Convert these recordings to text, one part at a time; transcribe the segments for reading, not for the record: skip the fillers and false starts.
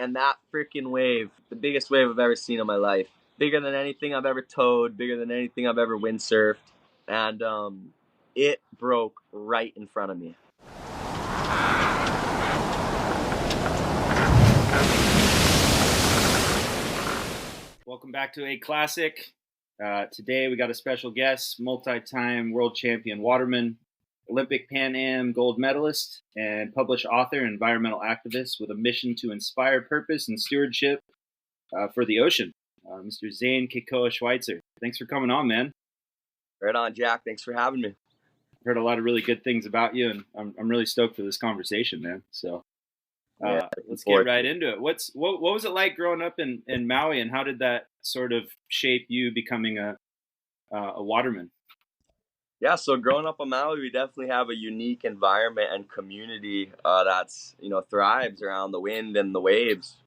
and that freaking wave, the biggest wave I've ever seen in my life, bigger than anything I've ever towed, bigger than anything I've ever windsurfed, and it broke right in front of me. Welcome back to A Classic. Today we got a special guest, multi-time world champion waterman, Olympic Pan Am gold medalist, and published author and environmental activist with a mission to inspire purpose and stewardship for the ocean, Mr. Zane Kekoa Schweitzer. Thanks for coming on, man. Right on, Jack. Thanks for having me. Heard a lot of really good things about you, and I'm really stoked for this conversation, man. So let's get right into it. What was it like growing up in Maui, and how did that sort of shape you becoming a waterman? Yeah, so growing up on Maui, we definitely have a unique environment and community that's, thrives around the wind and the waves.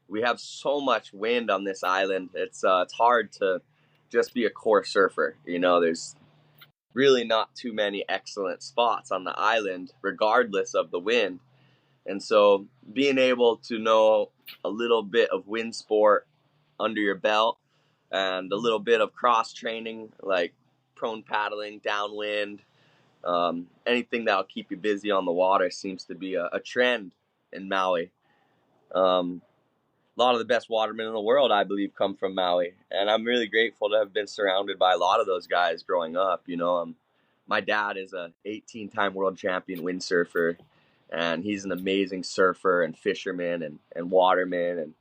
We have so much wind on this island. It's hard to just be a core surfer. There's really not too many excellent spots on the island, regardless of the wind. And so being able to know a little bit of wind sport under your belt and a little bit of cross training, like prone paddling, downwind, anything that'll keep you busy on the water seems to be a trend in Maui. A lot of the best watermen in the world, I believe, come from Maui. And I'm really grateful to have been surrounded by a lot of those guys growing up. My dad is a 18-time world champion windsurfer, and he's an amazing surfer and fisherman and waterman.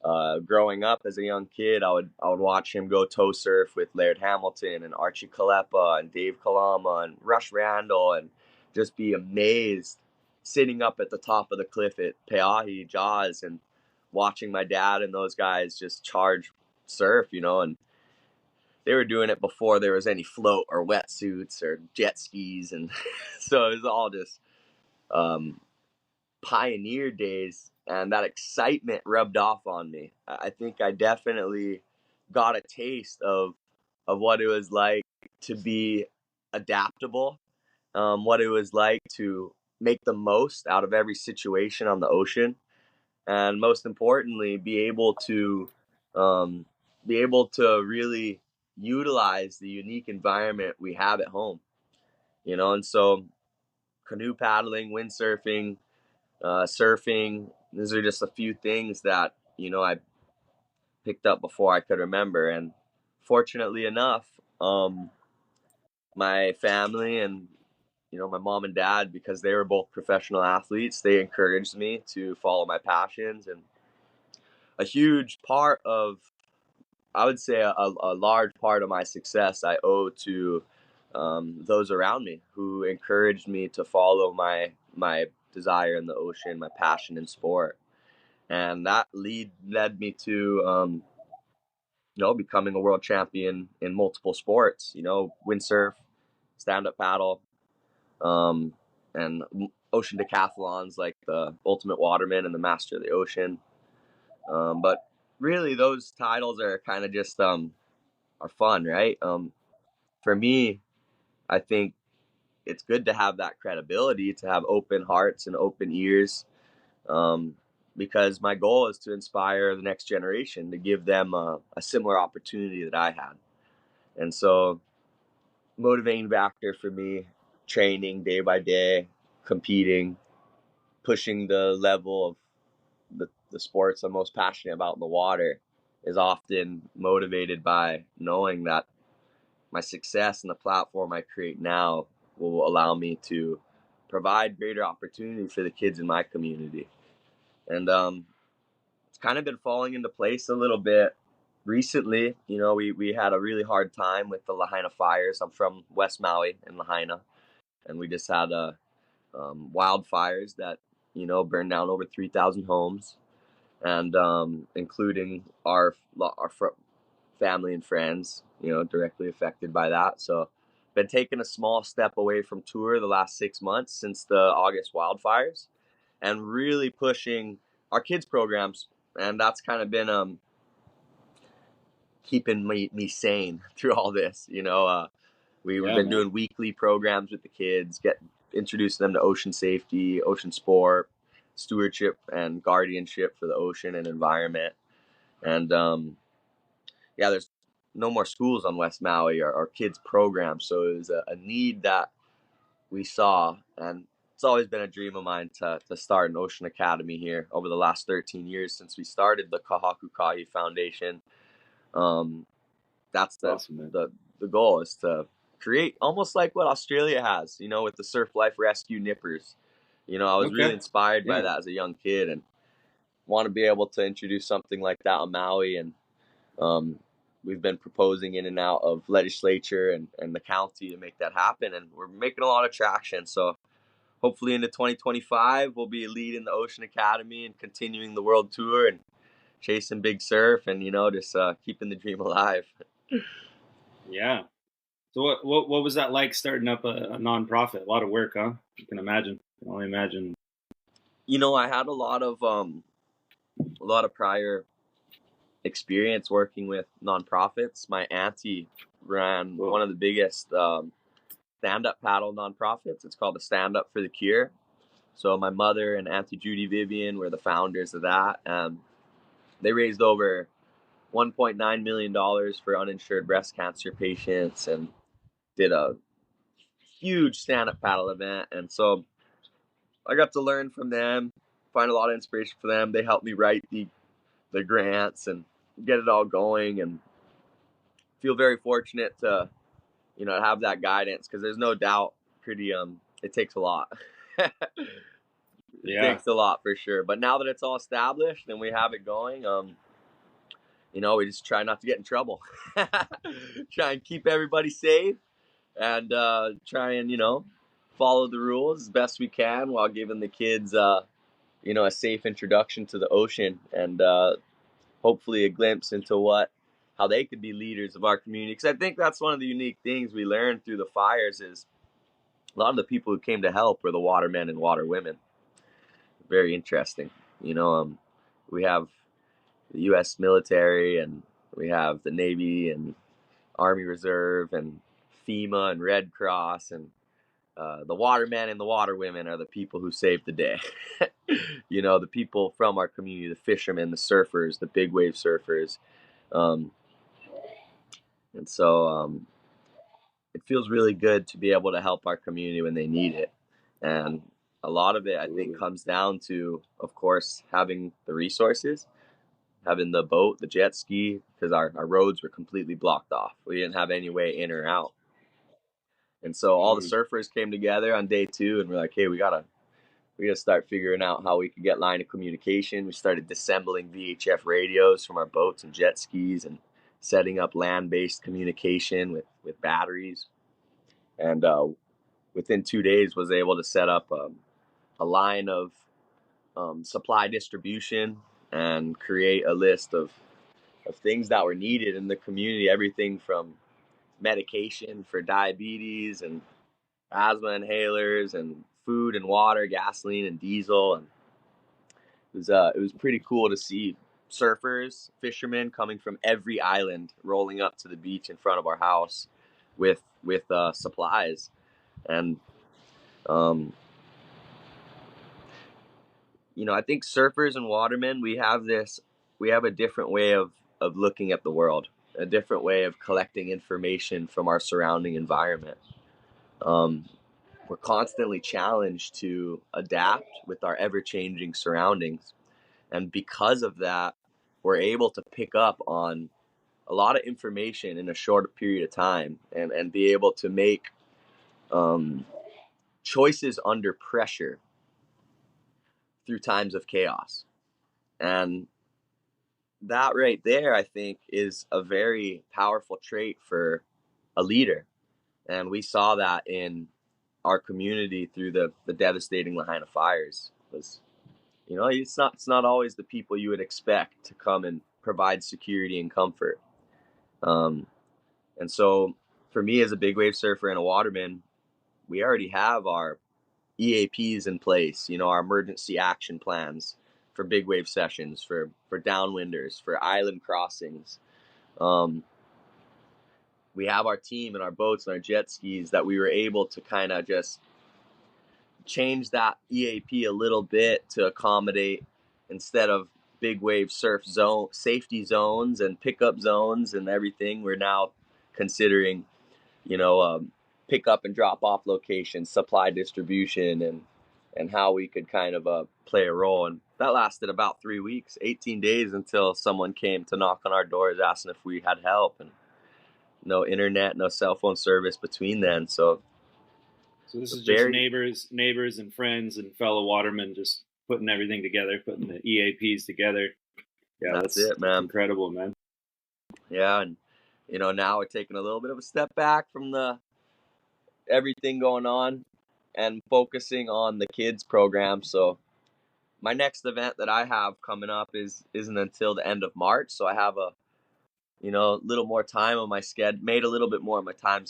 And growing up as a young kid, I would watch him go tow surf with Laird Hamilton and Archie Kalepa and Dave Kalama and Rush Randall, and just be amazed sitting up at the top of the cliff at Peahi, Jaws, and watching my dad and those guys just charge surf, and they were doing it before there was any float or wetsuits or jet skis, and so it was all just pioneer days, and that excitement rubbed off on me. I think I definitely got a taste of what it was like to be adaptable, what it was like to make the most out of every situation on the ocean, and most importantly, be able to really utilize the unique environment we have at home. And so canoe paddling, windsurfing, surfing, these are just a few things that I picked up before I could remember. And fortunately enough, my family and my mom and dad, because they were both professional athletes, they encouraged me to follow my passions. And a huge part of, I would say a large part of my success I owe to those around me who encouraged me to follow my desire in the ocean, my passion in sport. And that led me to becoming a world champion in multiple sports, windsurf, stand-up paddle, and ocean decathlons like the Ultimate Waterman and the Master of the Ocean. But really those titles are kind of just are fun, right? For me, I think it's good to have that credibility, to have open hearts and open ears, because my goal is to inspire the next generation, to give them a similar opportunity that I had. And so motivating factor for me, training day by day, competing, pushing the level of the sports I'm most passionate about in the water, is often motivated by knowing that my success and the platform I create now will allow me to provide greater opportunity for the kids in my community. And it's kind of been falling into place a little bit recently. We had a really hard time with the Lahaina fires. I'm from West Maui in Lahaina, and we just had wildfires that burned down over 3,000 homes, and including our family and friends, directly affected by that. So been taking a small step away from tour the last 6 months since the August wildfires, and really pushing our kids programs. And that's kind of been keeping me sane through all this. We've been doing weekly programs with the kids, introducing them to ocean safety, ocean sport, stewardship and guardianship for the ocean and environment. And yeah, there's no more schools on West Maui or kids programs, so it was a need that we saw, and it's always been a dream of mine to start an ocean academy here over the last 13 years since we started the Kahaku Kahi Foundation. That's awesome, man. The goal is to create almost like what Australia has, you know, with the surf life rescue nippers. You know, I was really inspired by that as a young kid, and want to be able to introduce something like that on Maui. And we've been proposing in and out of legislature and the county to make that happen, and we're making a lot of traction. So hopefully into 2025, we'll be leading the Ocean Academy and continuing the world tour and chasing big surf and, you know, just keeping the dream alive. Yeah. So what was that like starting up a nonprofit? A lot of work, huh? You can imagine. I can only imagine. You know, I had a lot of prior experience working with nonprofits. My auntie ran one of the biggest stand-up paddle nonprofits. It's called the Stand Up for the Cure. So my mother and Auntie Judy Vivian were the founders of that. They raised over $1.9 million for uninsured breast cancer patients and did a huge stand-up paddle event. And so I got to learn from them, find a lot of inspiration for them. They helped me write the grants and get it all going, and feel very fortunate to, you know, have that guidance, because there's no doubt it takes a lot. It takes a lot for sure. But now that it's all established and we have it going, you know, we just try not to get in trouble. Try and keep everybody safe, and try and, you know, follow the rules as best we can while giving the kids, you know, a safe introduction to the ocean, and hopefully a glimpse into how they could be leaders of our community. Because I think that's one of the unique things we learned through the fires is a lot of the people who came to help were the watermen and waterwomen. Very interesting. You know, we have the U.S. military, and we have the Navy and Army Reserve and FEMA and Red Cross, and the watermen and the waterwomen are the people who save the day. You know, the people from our community, the fishermen, the surfers, the big wave surfers. And so it feels really good to be able to help our community when they need it. And a lot of it, I think, comes down to, of course, having the resources, having the boat, the jet ski, because our roads were completely blocked off. We didn't have any way in or out. And so all the surfers came together on day 2, and we're like, hey, we gotta start figuring out how we could get line of communication. We started disassembling VHF radios from our boats and jet skis, and setting up land-based communication with batteries. And within 2 days was able to set up a line of supply distribution and create a list of things that were needed in the community. Everything from medication for diabetes and asthma inhalers, and food and water, gasoline and diesel. And it was pretty cool to see surfers, fishermen coming from every island rolling up to the beach in front of our house with supplies. And you know, I think surfers and watermen, we have a different way of looking at the world, a different way of collecting information from our surrounding environment. We're constantly challenged to adapt with our ever-changing surroundings. And because of that, we're able to pick up on a lot of information in a short period of time, and be able to make choices under pressure through times of chaos. And that right there, I think, is a very powerful trait for a leader. And we saw that in our community through the devastating Lahaina fires. Was, you know, it's not always the people you would expect to come and provide security and comfort. And so for me as a big wave surfer and a waterman, we already have our EAPs in place, you know, our emergency action plans for big wave sessions, for downwinders, for island crossings. We have our team and our boats and our jet skis that we were able to kind of just changed that EAP a little bit to accommodate, instead of big wave surf zone safety zones and pickup zones and everything, we're now considering, pick up and drop off locations, supply distribution, and how we could kind of play a role. And that lasted about 3 weeks, 18 days, until someone came to knock on our doors asking if we had help. And no internet, no cell phone service between then. So this is just neighbors and friends and fellow watermen just putting everything together, putting the EAPs together. Yeah, that's it, man. That's incredible, man. Yeah, and now we're taking a little bit of a step back from the everything going on and focusing on the kids program. So my next event that I have coming up isn't until the end of March. So I have a little more time on my schedule, made a little bit more of my time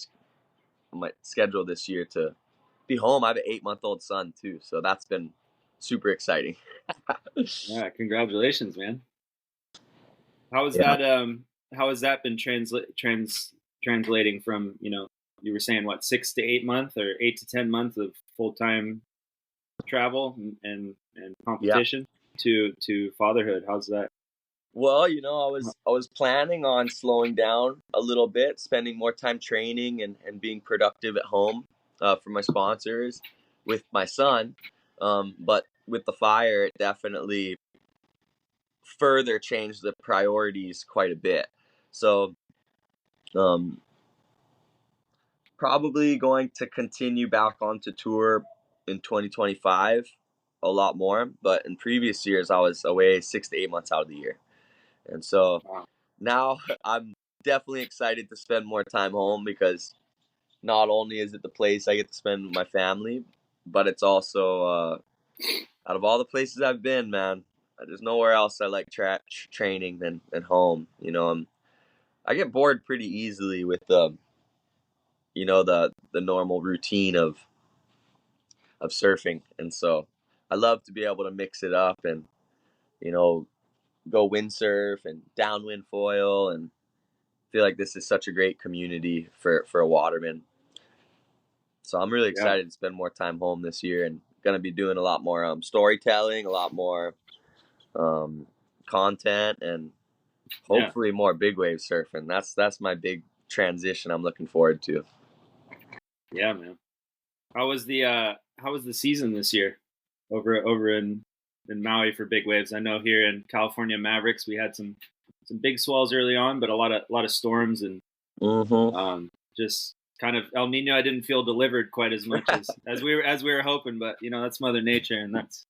on my schedule this year to be home. I have an 8-month-old son too, so that's been super exciting. Yeah, congratulations, man. How has that been translating from, you were saying what, 6 to 8 months or 8 to 10 months of full-time travel and competition to fatherhood? How's that? Well, I was planning on slowing down a little bit, spending more time training and being productive at home for my sponsors with my son. But with the fire, it definitely further changed the priorities quite a bit. So probably going to continue back onto tour in 2025 a lot more. But in previous years, I was away 6 to 8 months out of the year. And so now I'm definitely excited to spend more time home, because not only is it the place I get to spend with my family, but it's also, out of all the places I've been, man, there's nowhere else I like training than home. I get bored pretty easily with the normal routine of surfing. And so I love to be able to mix it up and, go windsurf and downwind foil, and feel like this is such a great community for a waterman. So I'm really excited to spend more time home this year, and going to be doing a lot more storytelling, a lot more content, and hopefully more big wave surfing. That's my big transition I'm looking forward to. Yeah, man. How was the season this year over in Maui for big waves? I know here in California Mavericks we had some big swells early on, but a lot of storms and just kind of El Nino. I didn't feel delivered quite as much as we were hoping, but that's Mother Nature, and that's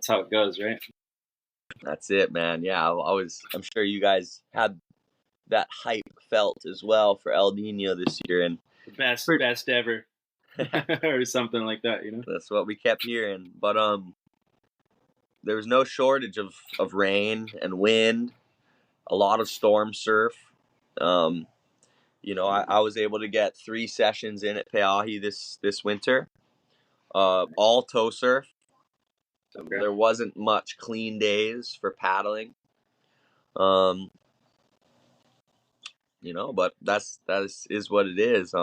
how it goes, right? That's it, man. Yeah, I'm sure you guys had that hype felt as well for El Nino this year, and the best ever. Or something like that, That's what we kept hearing. But there was no shortage of rain and wind, a lot of storm surf. I was able to get 3 sessions in at Pe'ahi this winter, all tow surf. Okay. There wasn't much clean days for paddling. But that is what it is.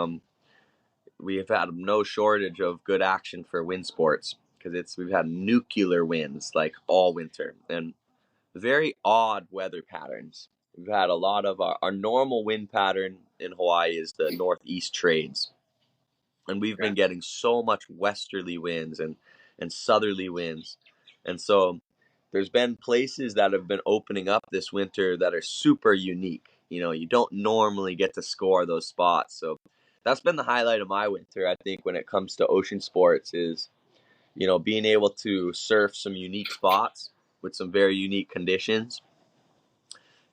We have had no shortage of good action for wind sports, because we've had nuclear winds like all winter, and very odd weather patterns. We've had a lot of our normal wind pattern in Hawaii is the northeast trades, and we've been getting so much westerly winds and southerly winds. And so there's been places that have been opening up this winter that are super unique. You don't normally get to score those spots. So that's been the highlight of my winter, I think, when it comes to ocean sports, is, being able to surf some unique spots with some very unique conditions.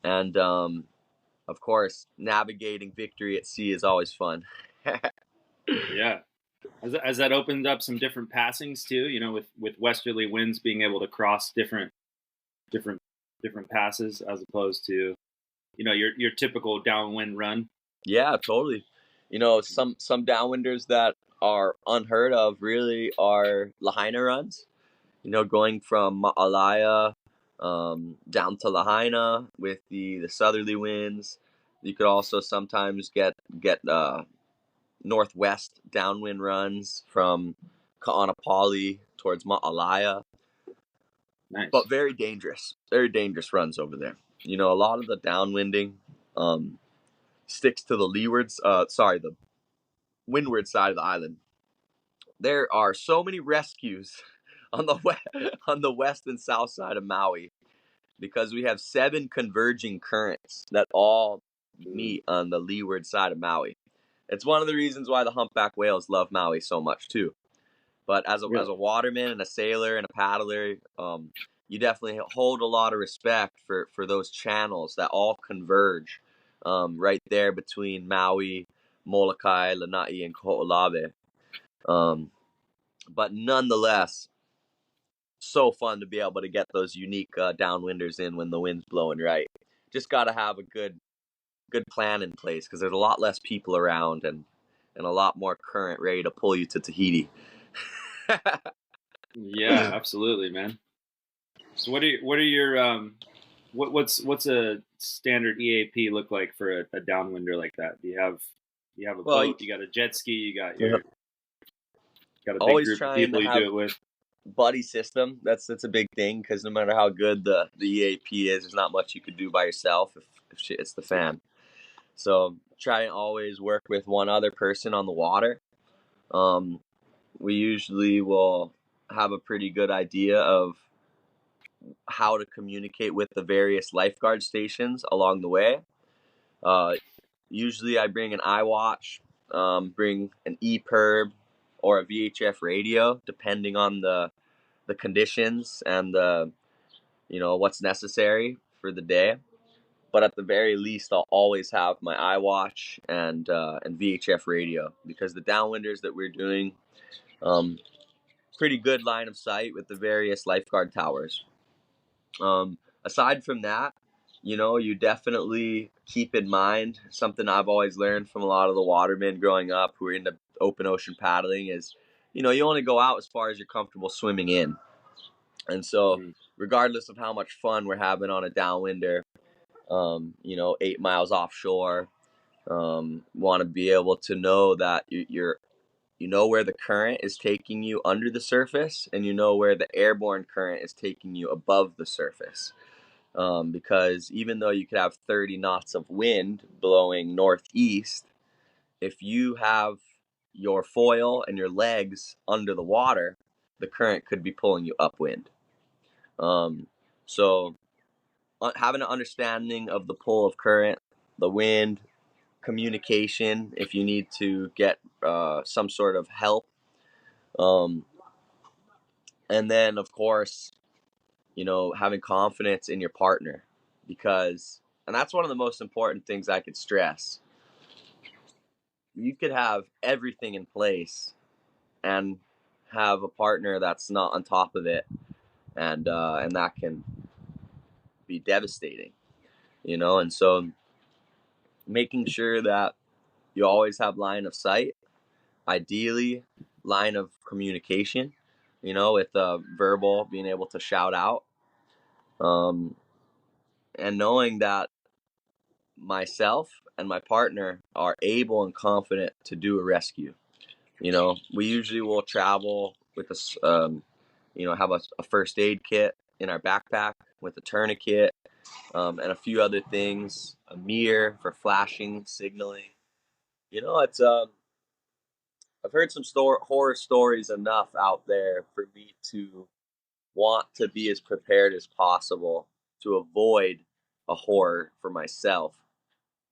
And, of course, navigating victory at sea is always fun. Yeah. Has that opened up some different passings too, with westerly winds being able to cross different passes as opposed to, your typical downwind run? Yeah, totally. Some downwinders that are unheard of really are Lahaina runs, going from Ma'alaya down to Lahaina with the southerly winds. You could also sometimes get northwest downwind runs from Ka'anapali towards Ma'alaya. Nice. But very dangerous runs over there. You know, a lot of the downwinding sticks to the the windward side of the island. There are so many rescues on the west and south side of Maui because we have 7 converging currents that all meet on the leeward side of Maui. It's one of the reasons why the humpback whales love Maui so much too. But as a waterman and a sailor and a paddler, you definitely hold a lot of respect for those channels that all converge right there between Maui, Molokai, Lanai, and Ko'olawe. But nonetheless, so fun to be able to get those unique downwinders in when the wind's blowing right. Just got to have a good plan in place because there's a lot less people around and a lot more current ready to pull you to Tahiti. Yeah, absolutely, man. So what are your what's a standard EAP look like for a downwinder like that? Do you have a boat? You got a jet ski? You got a big always group of trying people to you have do it with? buddy system. That's a big thing because no matter how good the EAP is, there's not much you could do by yourself if shit hits the fan. So try and always work with one other person on the water. We usually will have a pretty good idea of how to communicate with the various lifeguard stations along the way. Usually I bring an iWatch, bring an EPIRB or a VHF radio, depending on the conditions and the what's necessary for the day. But at the very least, I'll always have my iWatch and VHF radio because the downwinders that we're doing, pretty good line of sight with the various lifeguard towers. Aside from that, you definitely keep in mind something I've always learned from a lot of the watermen growing up who are into open ocean paddling is, you only go out as far as you're comfortable swimming in. And so, regardless of how much fun we're having on a downwinder, 8 miles offshore, want to be able to know that you're where the current is taking you under the surface, and where the airborne current is taking you above the surface. Because even though you could have 30 knots of wind blowing northeast, if you have your foil and your legs under the water, the current could be pulling you upwind. So having an understanding of the pull of current, the wind, communication, if you need to get some sort of help. And then, of course, having confidence in your partner and that's one of the most important things I could stress. You could have everything in place and have a partner that's not on top of it, and that can be devastating, and so making sure that you always have line of sight, ideally line of communication, with verbal, being able to shout out, and knowing that myself and my partner are able and confident to do a rescue. We usually will travel with have a first aid kit in our backpack with a tourniquet, and a few other things, a mirror for flashing, signaling. It's I've heard some horror stories enough out there for me to want to be as prepared as possible to avoid a horror for myself.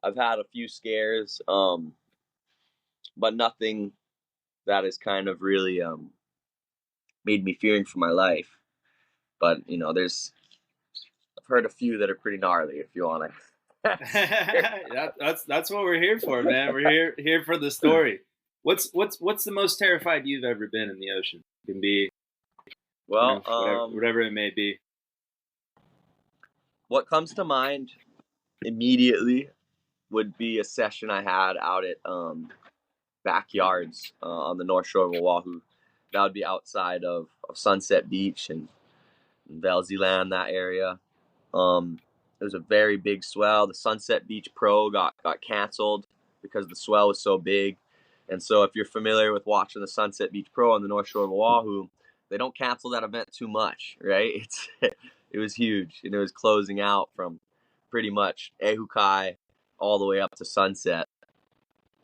I've had a few scares, but nothing that has kind of really made me fearing for my life. But I've heard a few that are pretty gnarly. If you want to, that's what we're here for, man. We're here for the story. What's the most terrified you've ever been in the ocean? It can be, whatever it may be. What comes to mind immediately would be a session I had out at backyards on the north shore of Oahu. That would be outside of Sunset Beach and Velziland, that area. It was a very big swell. The Sunset Beach Pro got canceled because the swell was so big. And so if you're familiar with watching the Sunset Beach Pro on the North Shore of Oahu, they don't cancel that event too much, right? It was huge, and it was closing out from pretty much Ehukai all the way up to sunset.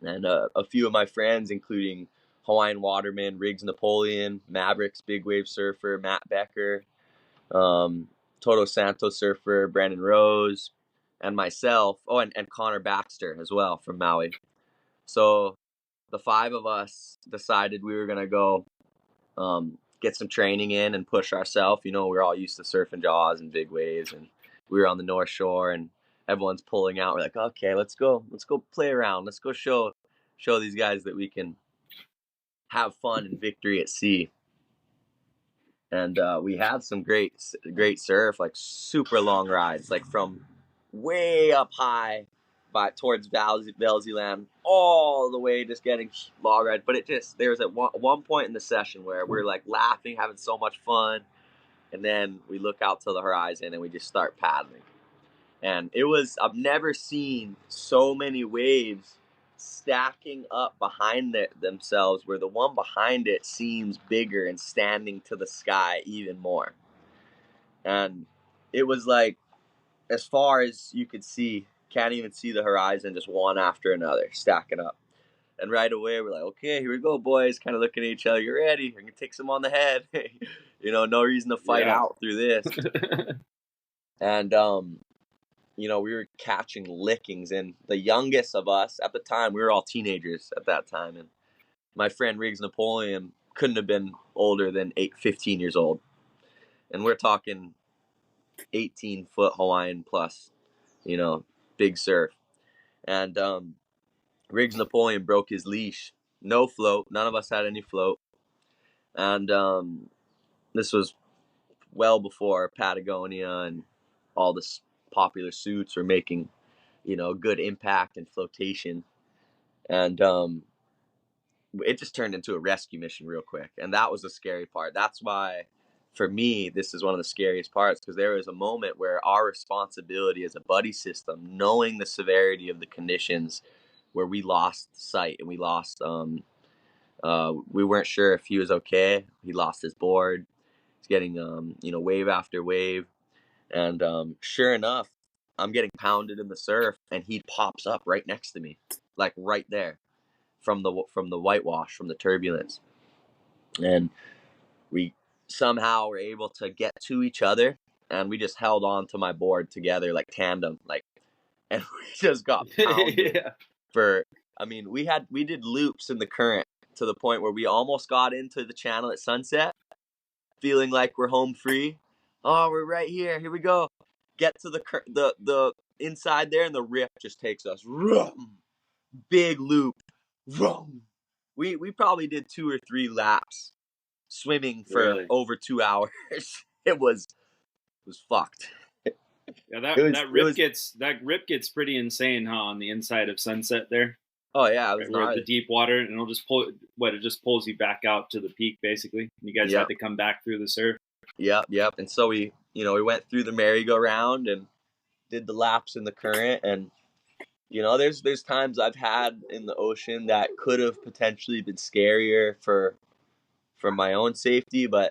And a few of my friends, including Hawaiian waterman Riggs Napoleon, Mavericks big wave surfer Matt Becker, Toto Santos surfer Brandon Rose, and myself. Oh, and Connor Baxter as well from Maui. So the 5 of us decided we were gonna go get some training in and push ourselves. You know, we're all used to surfing jaws and big waves, and we were on the North Shore, and everyone's pulling out. We're like, okay, let's go play around. Let's go show these guys that we can have fun and victory at sea. And we had some great surf, like super long rides, like from way up high towards Velziland all the way, just getting log rides. But there was at one point in the session where we're like laughing, having so much fun, and then we look out to the horizon and we just start paddling. And I've never seen so many waves stacking up behind themselves, where the one behind it seems bigger and standing to the sky even more. And it was like, as far as you could see, can't even see the horizon, just one after another stacking up. And right away we're like, okay, here we go, boys, kind of looking at each other. You ready? We're gonna take some on the head. You know, no reason to fight out through this. And you know, we were catching lickings, and the youngest of us at the time, we were all teenagers at that time, and my friend Riggs Napoleon couldn't have been older than 15 years old. And we're talking 18-foot Hawaiian plus, you know, big surf. And Riggs Napoleon broke his leash. No float. None of us had any float. And this was well before Patagonia and all the popular suits were making, you know, good impact and flotation. And it just turned into a rescue mission real quick. And that was the scary part. That's why, for me, this is one of the scariest parts, because there was a moment where our responsibility as a buddy system, knowing the severity of the conditions, where we lost sight and we lost, we weren't sure if he was okay. He lost his board. He's getting, you know, wave after wave. And sure enough, I'm getting pounded in the surf, and he pops up right next to me, like right there, from the whitewash, from the turbulence. And we somehow were able to get to each other, and we just held on to my board together like tandem, like, and we just got pounded. Yeah. We did loops in the current to the point where we almost got into the channel at sunset, feeling like we're home free. Oh, we're right here. Here we go. Get to the inside there, and the rip just takes us. Big loop. We probably did 2 or 3 laps swimming for over 2 hours. It was fucked. Yeah, that rip gets pretty insane, huh? On the inside of Sunset there. Oh yeah, it was right, the deep water, and it'll just it just pulls you back out to the peak basically. You guys had to come back through the surf. Yep. And so we went through the merry-go-round and did the laps in the current. And you know, there's times I've had in the ocean that could have potentially been scarier for my own safety, but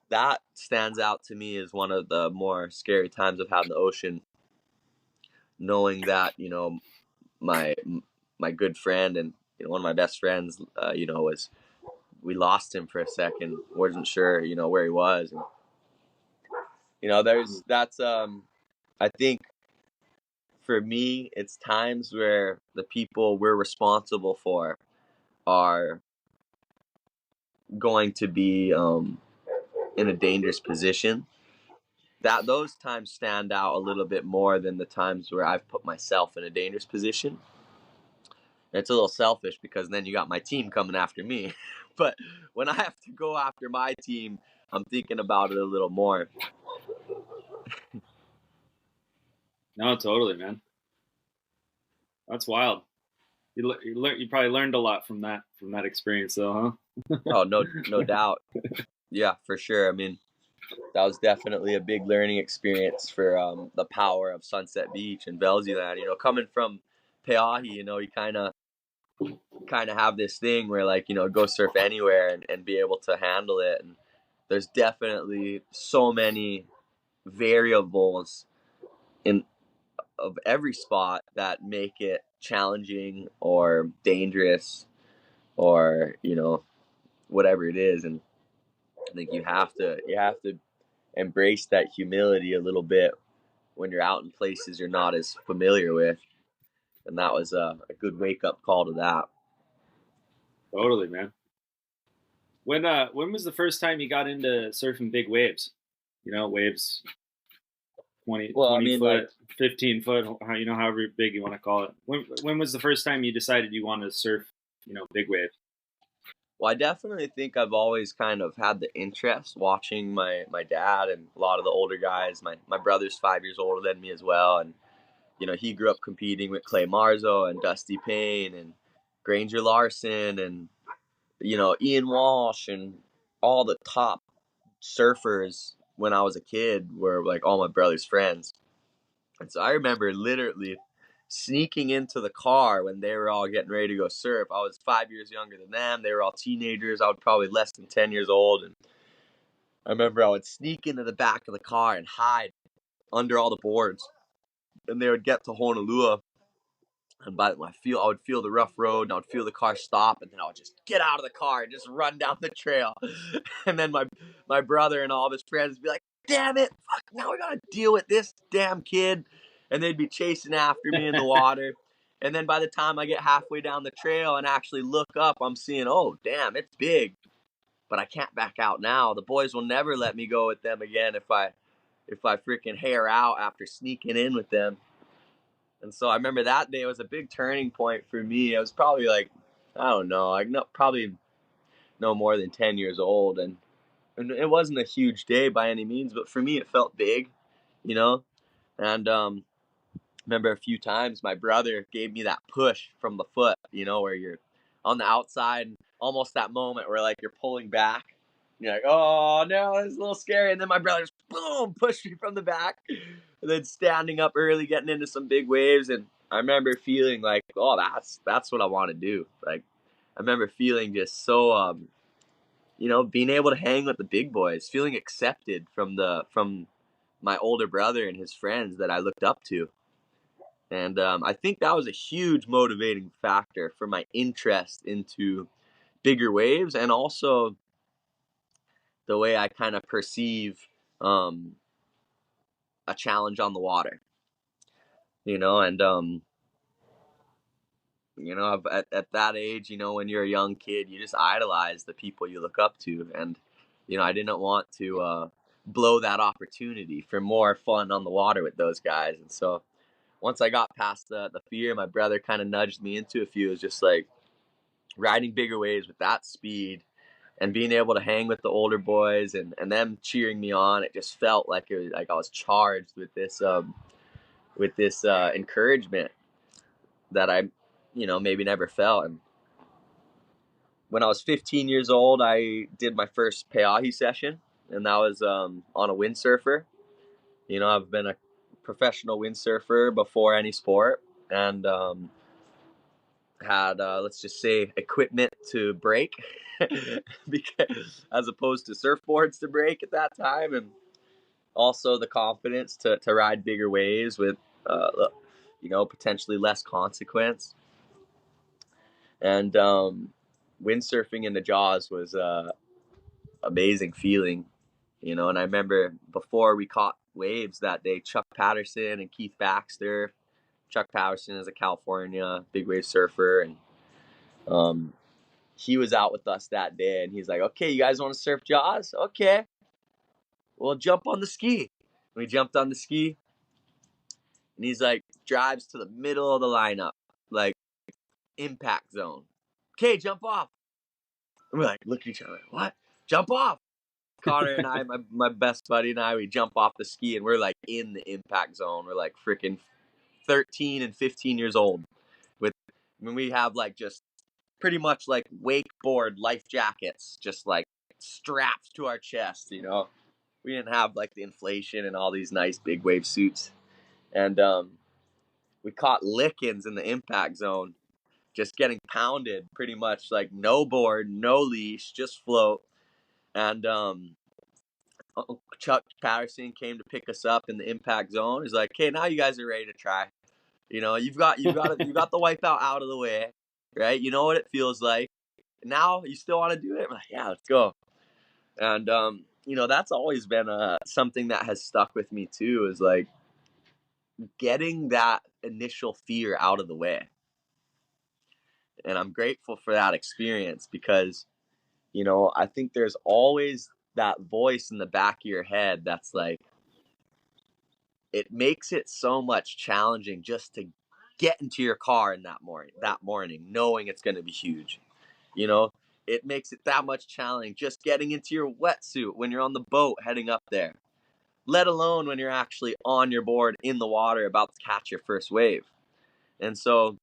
that stands out to me as one of the more scary times I've had in the ocean, knowing that, you know, my good friend and, you know, one of my best friends, you know, we lost him for a second, wasn't sure, you know, where he was. And, you know, I think for me, it's times where the people we're responsible for are going to be in a dangerous position. That those times stand out a little bit more than the times where I've put myself in a dangerous position. And it's a little selfish, because then you got my team coming after me. But when I have to go after my team, I'm thinking about it a little more. No, totally, man. That's wild. You probably learned a lot from that experience, though, huh? Oh, no doubt. Yeah, for sure. I mean, that was definitely a big learning experience for the power of Sunset Beach and Velziland. You know, coming from Pe'ahi, you know, you kind of kind of have this thing where, like, you know, go surf anywhere and be able to handle it. And there's definitely so many variables in of every spot that make it challenging or dangerous, or, you know, whatever it is. And I think you have to embrace that humility a little bit when you're out in places you're not as familiar with. And that was a good wake up call to that. Totally, man. When was the first time you got into surfing big waves? You know, waves 20, Well, I 20 mean, foot, like, 15 foot, you know, however big you want to call it. When was the first time you decided you wanted to surf, you know, big waves? well, I definitely think I've always kind of had the interest watching my dad and a lot of the older guys. My brother's 5 years older than me as well, and you know, he grew up competing with Clay Marzo and Dusty Payne and Granger Larson and, you know, Ian Walsh and all the top surfers when I was a kid were like all my brother's friends. And so I remember literally sneaking into the car when they were all getting ready to go surf. I was 5 years younger than them. They were all teenagers. I was probably less than 10 years old. And I remember I would sneak into the back of the car and hide under all the boards. And they would get to Honolulu. And I would feel the rough road, and I would feel the car stop, and then I would just get out of the car and just run down the trail. And then my brother and all of his friends would be like, "Damn it, fuck! Now we gotta deal with this damn kid," and they'd be chasing after me in the water. And then by the time I get halfway down the trail and actually look up, I'm seeing, oh damn, it's big, but I can't back out now. The boys will never let me go with them again if I freaking hair out after sneaking in with them. And so I remember that day was a big turning point for me. I was probably like, I don't know, like probably no more than 10 years old. And it wasn't a huge day by any means, but for me, it felt big, you know? And remember a few times my brother gave me that push from the foot, you know, where you're on the outside, almost that moment where like you're pulling back. You're like, oh no, it's a little scary. And then my brother just boom, pushed me from the back. And then standing up early, getting into some big waves. And I remember feeling like, oh, that's what I want to do. Like, I remember feeling just so, you know, being able to hang with the big boys, feeling accepted from my older brother and his friends that I looked up to. And I think that was a huge motivating factor for my interest into bigger waves, and also the way I kind of perceive um, a challenge on the water, you know. And you know, at that age, you know, when you're a young kid, you just idolize the people you look up to. And you know, I didn't want to blow that opportunity for more fun on the water with those guys. And so once I got past the fear, my brother kind of nudged me into a few. It was just like riding bigger waves with that speed and being able to hang with the older boys and them cheering me on. It just felt like it was like I was charged with this encouragement that I, you know, maybe never felt. And when I was 15 years old, I did my first peahi session, and that was on a windsurfer. You know, I've been a professional windsurfer before any sport, and had let's just say equipment to break, because as opposed to surfboards to break at that time, and also the confidence to ride bigger waves with uh, you know, potentially less consequence. And windsurfing in the jaws was amazing feeling, you know. And I remember before we caught waves that day, Chuck Patterson and Keith Baxter. Chuck Patterson is a California big wave surfer, and um, he was out with us that day, and he's like, "Okay, you guys want to surf jaws? Okay, well, jump on the ski." We jumped on the ski, and he's like, drives to the middle of the lineup, like impact zone. Okay, jump off. And we're like, look at each other. What? Jump off. Connor and I, my best buddy and I, we jump off the ski, and we're like in the impact zone. We're like freaking 13 and 15 years old. With, I mean, we have like just pretty much like wakeboard life jackets, just like strapped to our chest, you know. We didn't have like the inflation and all these nice big wave suits. And we caught lickings in the impact zone. just getting pounded pretty much, like no board, no leash, just float. And Chuck Patterson came to pick us up in the impact zone. He's like, "Okay, now you guys are ready to try. You've got you got the wipeout out of the way, right? You know what it feels like. Now you still want to do it?" I'm like, "Yeah, let's go." And that's always been something that has stuck with me too, is like getting that initial fear out of the way. And I'm grateful for that experience because, I think there's always that voice in the back of your head that's like, it makes it so much challenging just to get into your car in that morning, knowing it's going to be huge. It makes it that much challenging just getting into your wetsuit when you're on the boat heading up there, let alone when you're actually on your board in the water about to catch your first wave. And so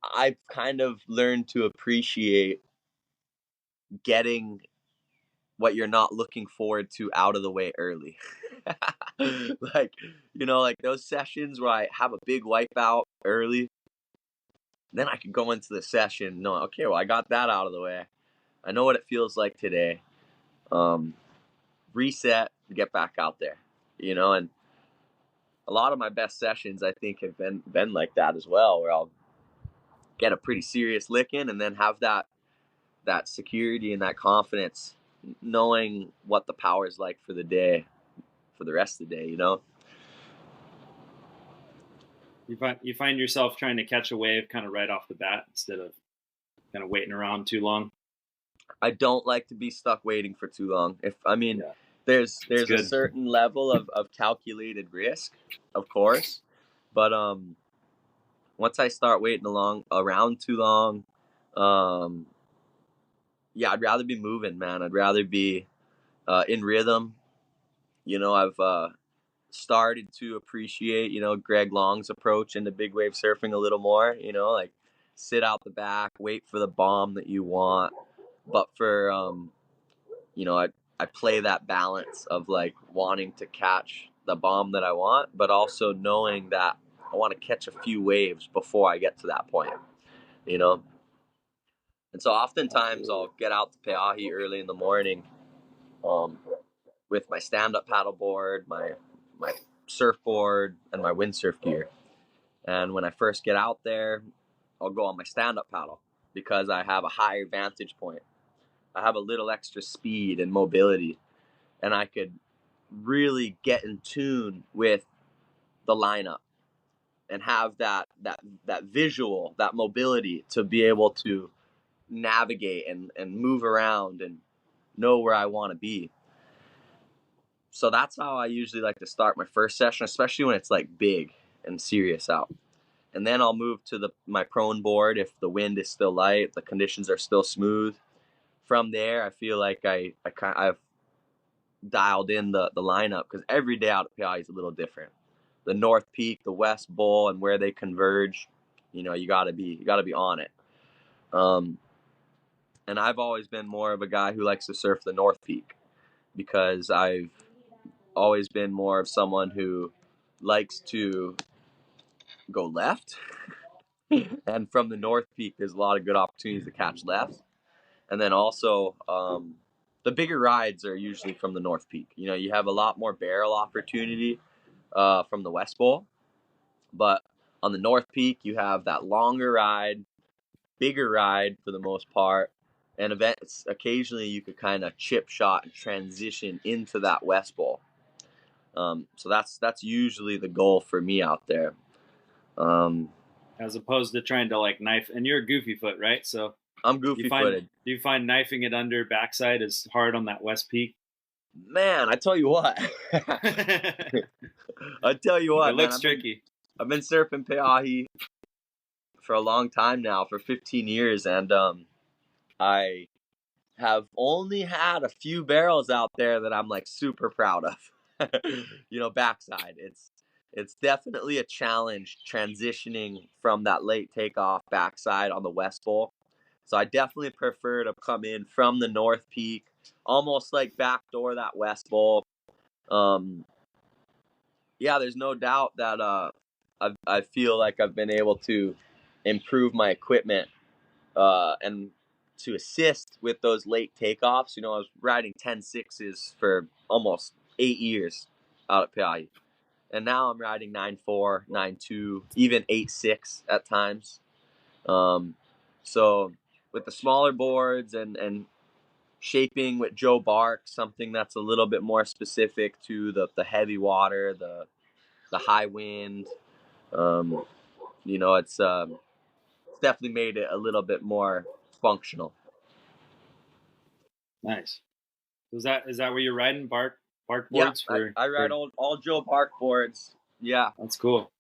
I've kind of learned to appreciate getting what you're not looking forward to out of the way early. Like those sessions where I have a big wipeout early, then I can go into the session knowing, okay, well, I got that out of the way. I know what it feels like today. Reset, get back out there, and a lot of my best sessions, I think, have been like that as well, where I'll get a pretty serious lick in and then have that security and that confidence, knowing what the power is like for the day, for the rest of the day. You find yourself trying to catch a wave kind of right off the bat instead of kind of waiting around too long. I don't like to be stuck waiting for too long. Yeah. There's It's a good. certain level of calculated risk, of course, but once I start waiting around too long, yeah, I'd rather be moving, man. I'd rather be in rhythm. I've started to appreciate, Greg Long's approach into big wave surfing a little more. Like sit out the back, wait for the bomb that you want, but for I play that balance of like wanting to catch the bomb that I want, but also knowing that I want to catch a few waves before I get to that point, you know? And so oftentimes I'll get out to Pe'ahi early in the morning um, with my stand-up paddleboard, my surfboard, and my windsurf gear. And when I first get out there, I'll go on my stand-up paddle because I have a higher vantage point. I have a little extra speed and mobility, and I could really get in tune with the lineup and have that visual, that mobility to be able to navigate and move around and know where I want to be. So that's how I usually like to start my first session, especially when it's like big and serious out. And then I'll move to my prone board if the wind is still light, the conditions are still smooth. From there, I feel like I've dialed in the lineup because every day out at PI is a little different. The North Peak, the West Bowl, and where they converge, you gotta be on it. And I've always been more of a guy who likes to surf the North Peak because I've always been more of someone who likes to go left. And from the North Peak, there's a lot of good opportunities to catch left. And then also, the bigger rides are usually from the North Peak. You have a lot more barrel opportunity from the West Bowl. But on the North Peak, you have that longer ride, bigger ride for the most part. And events, occasionally you could kind of chip shot and transition into that West Bowl. So that's usually the goal for me out there. As opposed to trying to like knife, and you're a goofy foot, right? So I'm goofy footed. Do you find knifing it under backside is hard on that West Peak? Man, I tell you what. I tell you what, it looks tricky. I've been surfing Pe'ahi for a long time now, for 15 years, and I have only had a few barrels out there that I'm like super proud of. Backside. It's definitely a challenge transitioning from that late takeoff backside on the West Bowl. So I definitely prefer to come in from the North Peak, almost like backdoor that West Bowl. Yeah, there's no doubt that I feel like I've been able to improve my equipment and to assist with those late takeoffs. I was riding 10.6s for almost 8 years out at Pe'ahi. And now I'm riding 9.4, 9.2, even 8.6 at times. So with the smaller boards and shaping with Joe Bark, something that's a little bit more specific to the heavy water, the high wind, it's definitely made it a little bit more functional. Nice. Is that where you're riding bark boards Yeah, I ride all Joe Bark boards. Yeah, that's cool.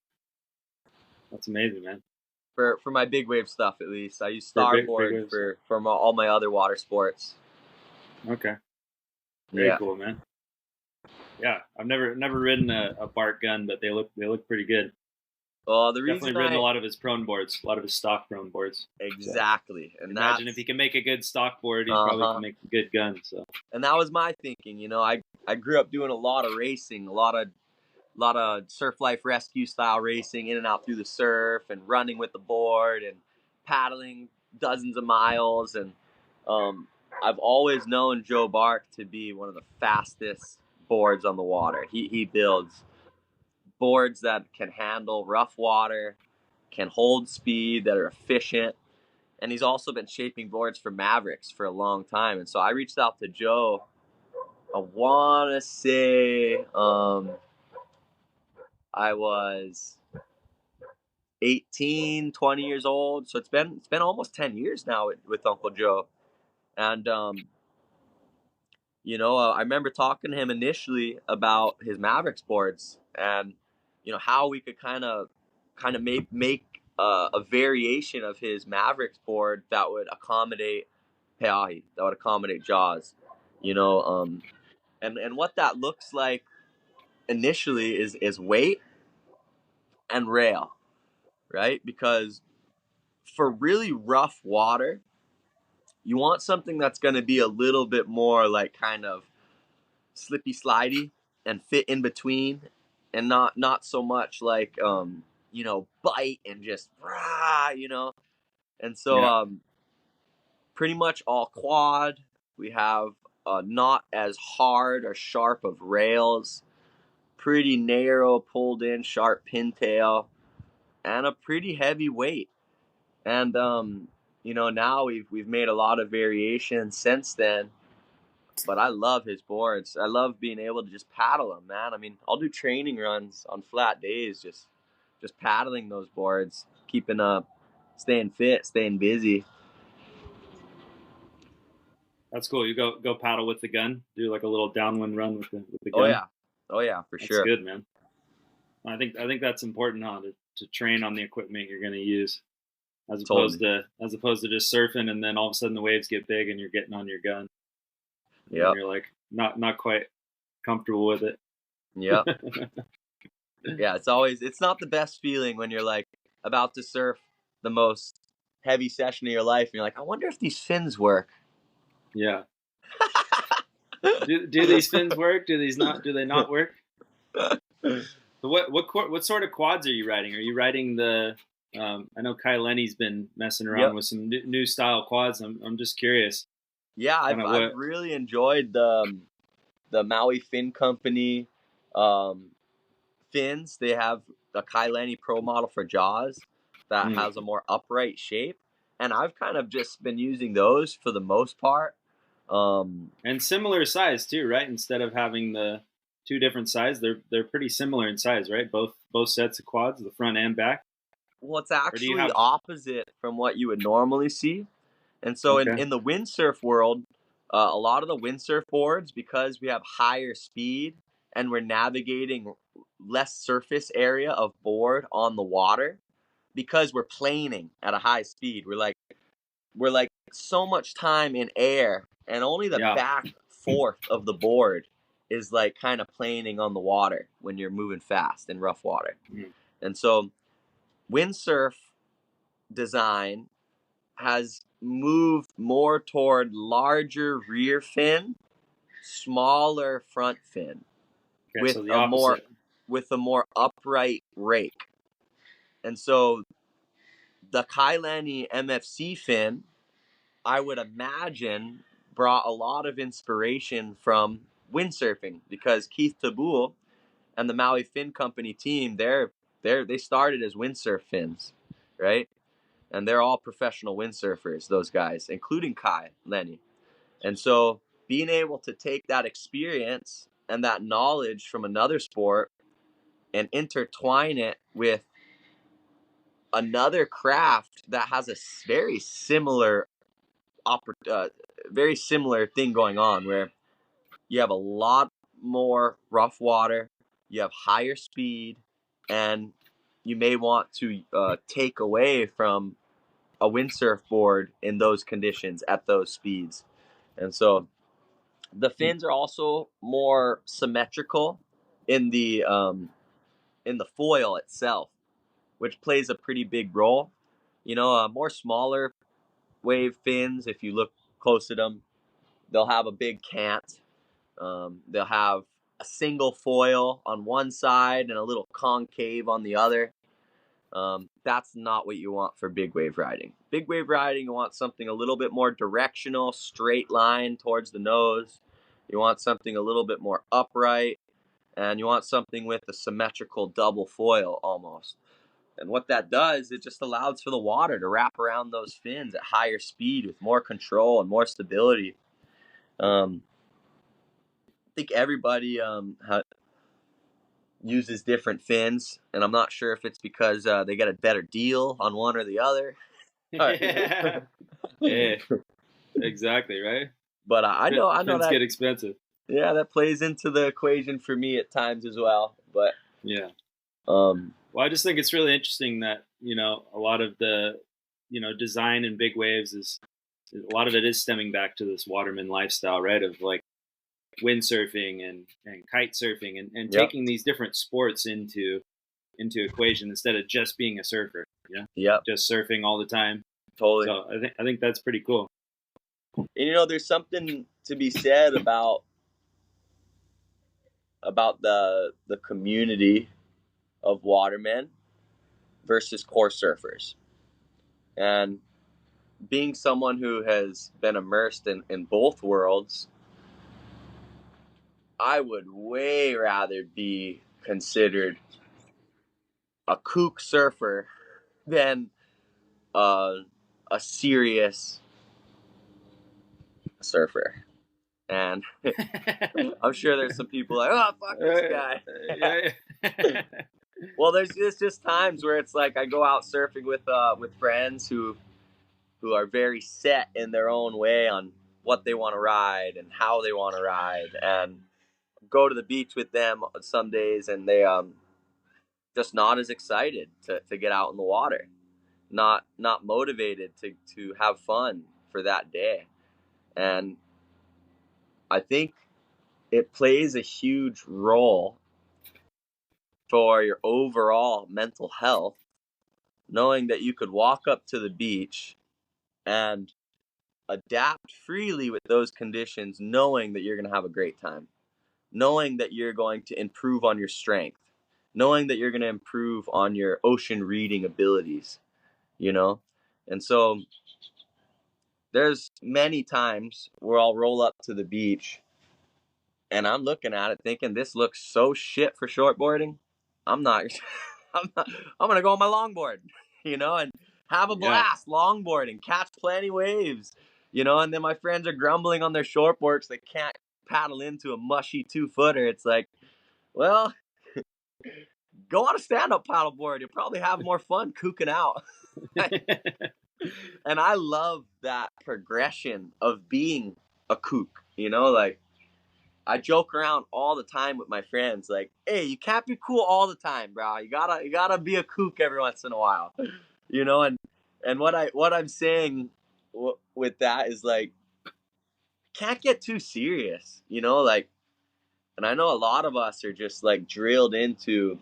That's amazing, man. For my big wave stuff, at least I use Starboard for all my other water sports. Okay. Very cool, man. Yeah, I've never ridden a bark gun, but they look pretty good. Well, the reason definitely ridden a lot of his prone boards, a lot of his stock prone boards. Exactly, so, and imagine if he can make a good stock board, he probably can make a good gun. So, and that was my thinking. I grew up doing a lot of racing, a lot of surf life rescue style racing, in and out through the surf, and running with the board and paddling dozens of miles. And I've always known Joe Bark to be one of the fastest boards on the water. He builds boards that can handle rough water, can hold speed, that are efficient. And he's also been shaping boards for Mavericks for a long time. And so I reached out to Joe, I want to say I was 18, 20 years old. So it's been almost 10 years now with Uncle Joe. And, I remember talking to him initially about his Mavericks boards and, how we could kind of make a variation of his Mavericks board that would accommodate Pe'ahi, that would accommodate Jaws, and what that looks like initially is weight and rail, right? Because for really rough water, you want something that's going to be a little bit more like kind of slippy slidey and fit in between, and not so much like bite and just and so pretty much all quad. We have not as hard or sharp of rails, pretty narrow pulled in sharp pintail, and a pretty heavy weight. And now we've made a lot of variations since then. But I love his boards. I love being able to just paddle them, man. I mean, I'll do training runs on flat days, just paddling those boards, keeping up, staying fit, staying busy. That's cool. You go paddle with the gun, do like a little downwind run with the gun. Oh yeah, for sure. That's good, man. I think that's important, huh? To train on the equipment you're going to use, as opposed to just surfing and then all of a sudden the waves get big and you're getting on your gun. Yeah, you're like not quite comfortable with it. Yeah. Yeah, it's not the best feeling when you're like about to surf the most heavy session of your life and you're like, I wonder if these fins work. Yeah. do these fins work? Do they not work? So what sort of quads are you riding? Are you riding the I know Kai Lenny's been messing around with some new style quads. I'm just curious. Yeah, I've really enjoyed the Maui Fin Company fins. They have a Kai Lenny Pro model for Jaws that has a more upright shape, and I've kind of just been using those for the most part. And similar size too, right? Instead of having the two different sizes, they're pretty similar in size, right? Both sets of quads, the front and back. Well, it's actually opposite from what you would normally see. And so in the windsurf world, a lot of the windsurf boards, because we have higher speed and we're navigating less surface area of board on the water, because we're planing at a high speed, we're like so much time in air, and only the back fourth of the board is like kind of planing on the water when you're moving fast in rough water. And so windsurf design has moved more toward larger rear fin, smaller front fin, with a more upright rake. And so the Kailani MFC fin, I would imagine, brought a lot of inspiration from windsurfing, because Keith Tabul and the Maui Fin Company team, they started as windsurf fins, right? And they're all professional windsurfers, those guys, including Kai Lenny. And so being able to take that experience and that knowledge from another sport and intertwine it with another craft that has a very similar very similar thing going on, where you have a lot more rough water, you have higher speed, and you may want to take away from a windsurf board in those conditions at those speeds. And so the fins are also more symmetrical in the foil itself, which plays a pretty big role. More smaller wave fins, if you look close at them, they'll have a big cant. They'll have a single foil on one side and a little concave on the other. That's not what you want for big wave riding. Big wave riding, you want something a little bit more directional, straight line towards the nose. You want something a little bit more upright, and you want something with a symmetrical double foil almost. And what that does, it just allows for the water to wrap around those fins at higher speed with more control and more stability. I think everybody uses different fins, and I'm not sure if it's because they get a better deal on one or the other. Yeah. Yeah, exactly, right? But I know Fins that get expensive. yeah, that plays into the equation for me at times as well. But Yeah. um, Well, I just think it's really interesting that, a lot of the, design in big waves a lot of it is stemming back to this waterman lifestyle, right? Of like windsurfing and kite surfing and Yep. taking these different sports into equation instead of just being a surfer, Yep, just surfing all the time. totally. So I think that's pretty cool. And there's something to be said about the community of watermen versus core surfers. And being someone who has been immersed in both worlds, I would way rather be considered a kook surfer than a serious surfer. And I'm sure there's some people like, oh, fuck this guy. Yeah. Well, there's just times where it's like I go out surfing with friends who are very set in their own way on what they want to ride and how they want to ride, and go to the beach with them some days, and they just not as excited to get out in the water, not motivated to have fun for that day. And I think it plays a huge role for your overall mental health, knowing that you could walk up to the beach and adapt freely with those conditions, knowing that you're going to have a great time, knowing that you're going to improve on your strength, knowing that you're going to improve on your ocean reading abilities, And so there's many times where I'll roll up to the beach and I'm looking at it thinking, this looks so shit for shortboarding. I'm not, I'm going to go on my longboard, and have a blast longboarding, catch plenty waves, and then my friends are grumbling on their shortboards. They can't paddle into a mushy 2-footer. It's like, well, go on a stand-up paddleboard. You'll probably have more fun kooking out. And I love that progression of being a kook, like I joke around all the time with my friends, like, hey, you can't be cool all the time, bro. You gotta be a kook every once in a while, and what I'm saying with that is like, can't get too serious, like, and I know a lot of us are just like drilled into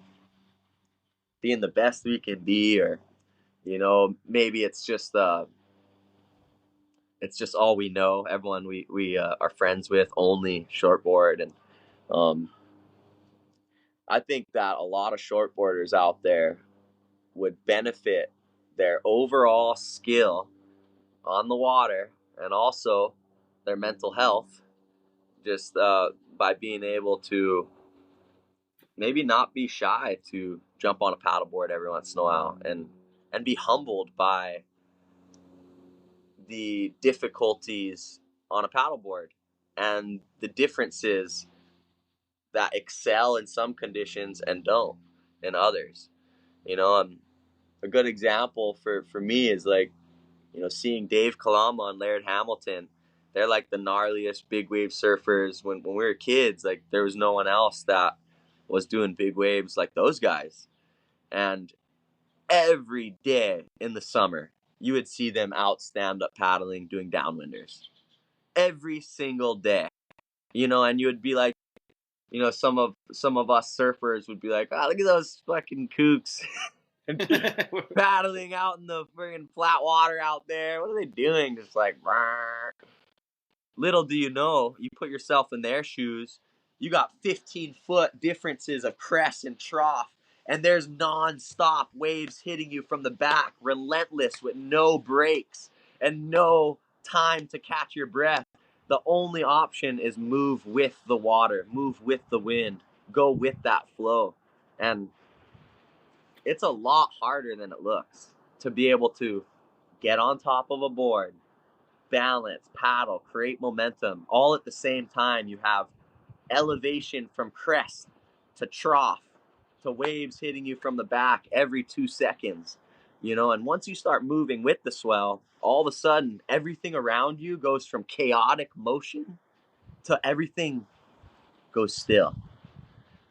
being the best we can be, or maybe it's just all we know. Everyone we are friends with only shortboard, and I think that a lot of shortboarders out there would benefit their overall skill on the water and also their mental health, just by being able to maybe not be shy to jump on a paddleboard every once in a while and be humbled by the difficulties on a paddleboard and the differences that excel in some conditions and don't in others. A good example for me is like, seeing Dave Kalama and Laird Hamilton. They're like the gnarliest big wave surfers. When we were kids, like there was no one else that was doing big waves like those guys. And every day in the summer, you would see them out stand up paddling, doing downwinders. Every single day. And you would be like, some of us surfers would be like, oh, look at those fucking kooks paddling out in the friggin' flat water out there. What are they doing? Just like, brr. Little do you know, you put yourself in their shoes, you got 15-foot differences of crest and trough, and there's non-stop waves hitting you from the back, relentless with no breaks and no time to catch your breath. The only option is move with the water, move with the wind, go with that flow. And it's a lot harder than it looks to be able to get on top of a board, balance, paddle, create momentum, all at the same time. You have elevation from crest to trough to waves hitting you from the back every 2 seconds, and once you start moving with the swell, all of a sudden everything around you goes from chaotic motion to everything goes still.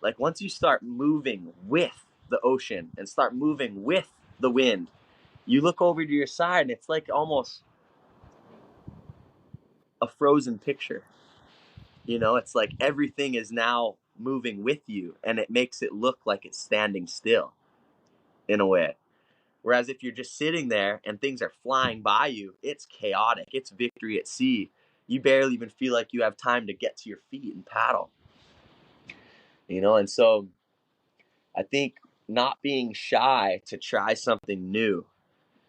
Like once you start moving with the ocean and start moving with the wind, you look over to your side and it's like almost a frozen picture. It's like everything is now moving with you and it makes it look like it's standing still in a way. Whereas if you're just sitting there and things are flying by you, it's chaotic. It's victory at sea. You barely even feel like you have time to get to your feet and paddle. And so I think not being shy to try something new,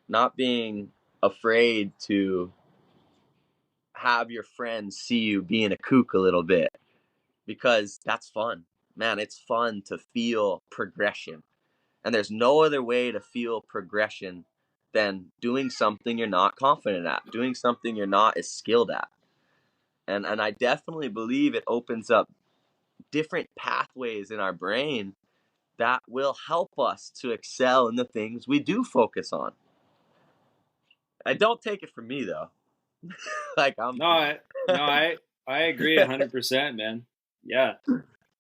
not being afraid to have your friends see you being a kook a little bit, because that's fun. Man, it's fun to feel progression. And there's no other way to feel progression than doing something you're not confident at, doing something you're not as skilled at. And I definitely believe it opens up different pathways in our brain that will help us to excel in the things we do focus on. I don't take it from me though. Like I agree 100%, man. Yeah.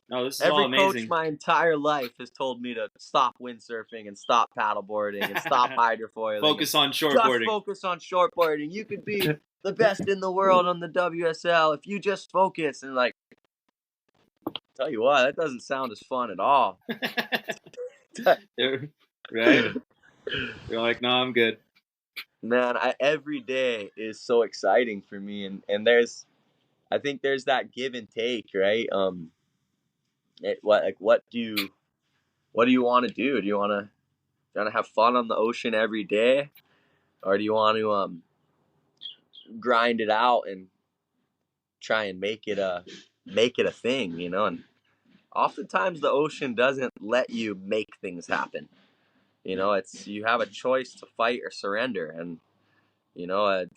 No, this is all every amazing. coach my entire life has told me to stop windsurfing and stop paddleboarding and stop hydrofoiling. Focus on shortboarding. Just focus on shortboarding. You could be the best in the world on the WSL if you just focus. And like, tell you what, that doesn't sound as fun at all. Right? You're like, no, I'm good. Man, every day is so exciting for me, and I think there's that give and take, right? What do you want to do? Do you want to have fun on the ocean every day, or do you want to grind it out and try and make it a thing, And oftentimes the ocean doesn't let you make things happen. It's you have a choice to fight or surrender, and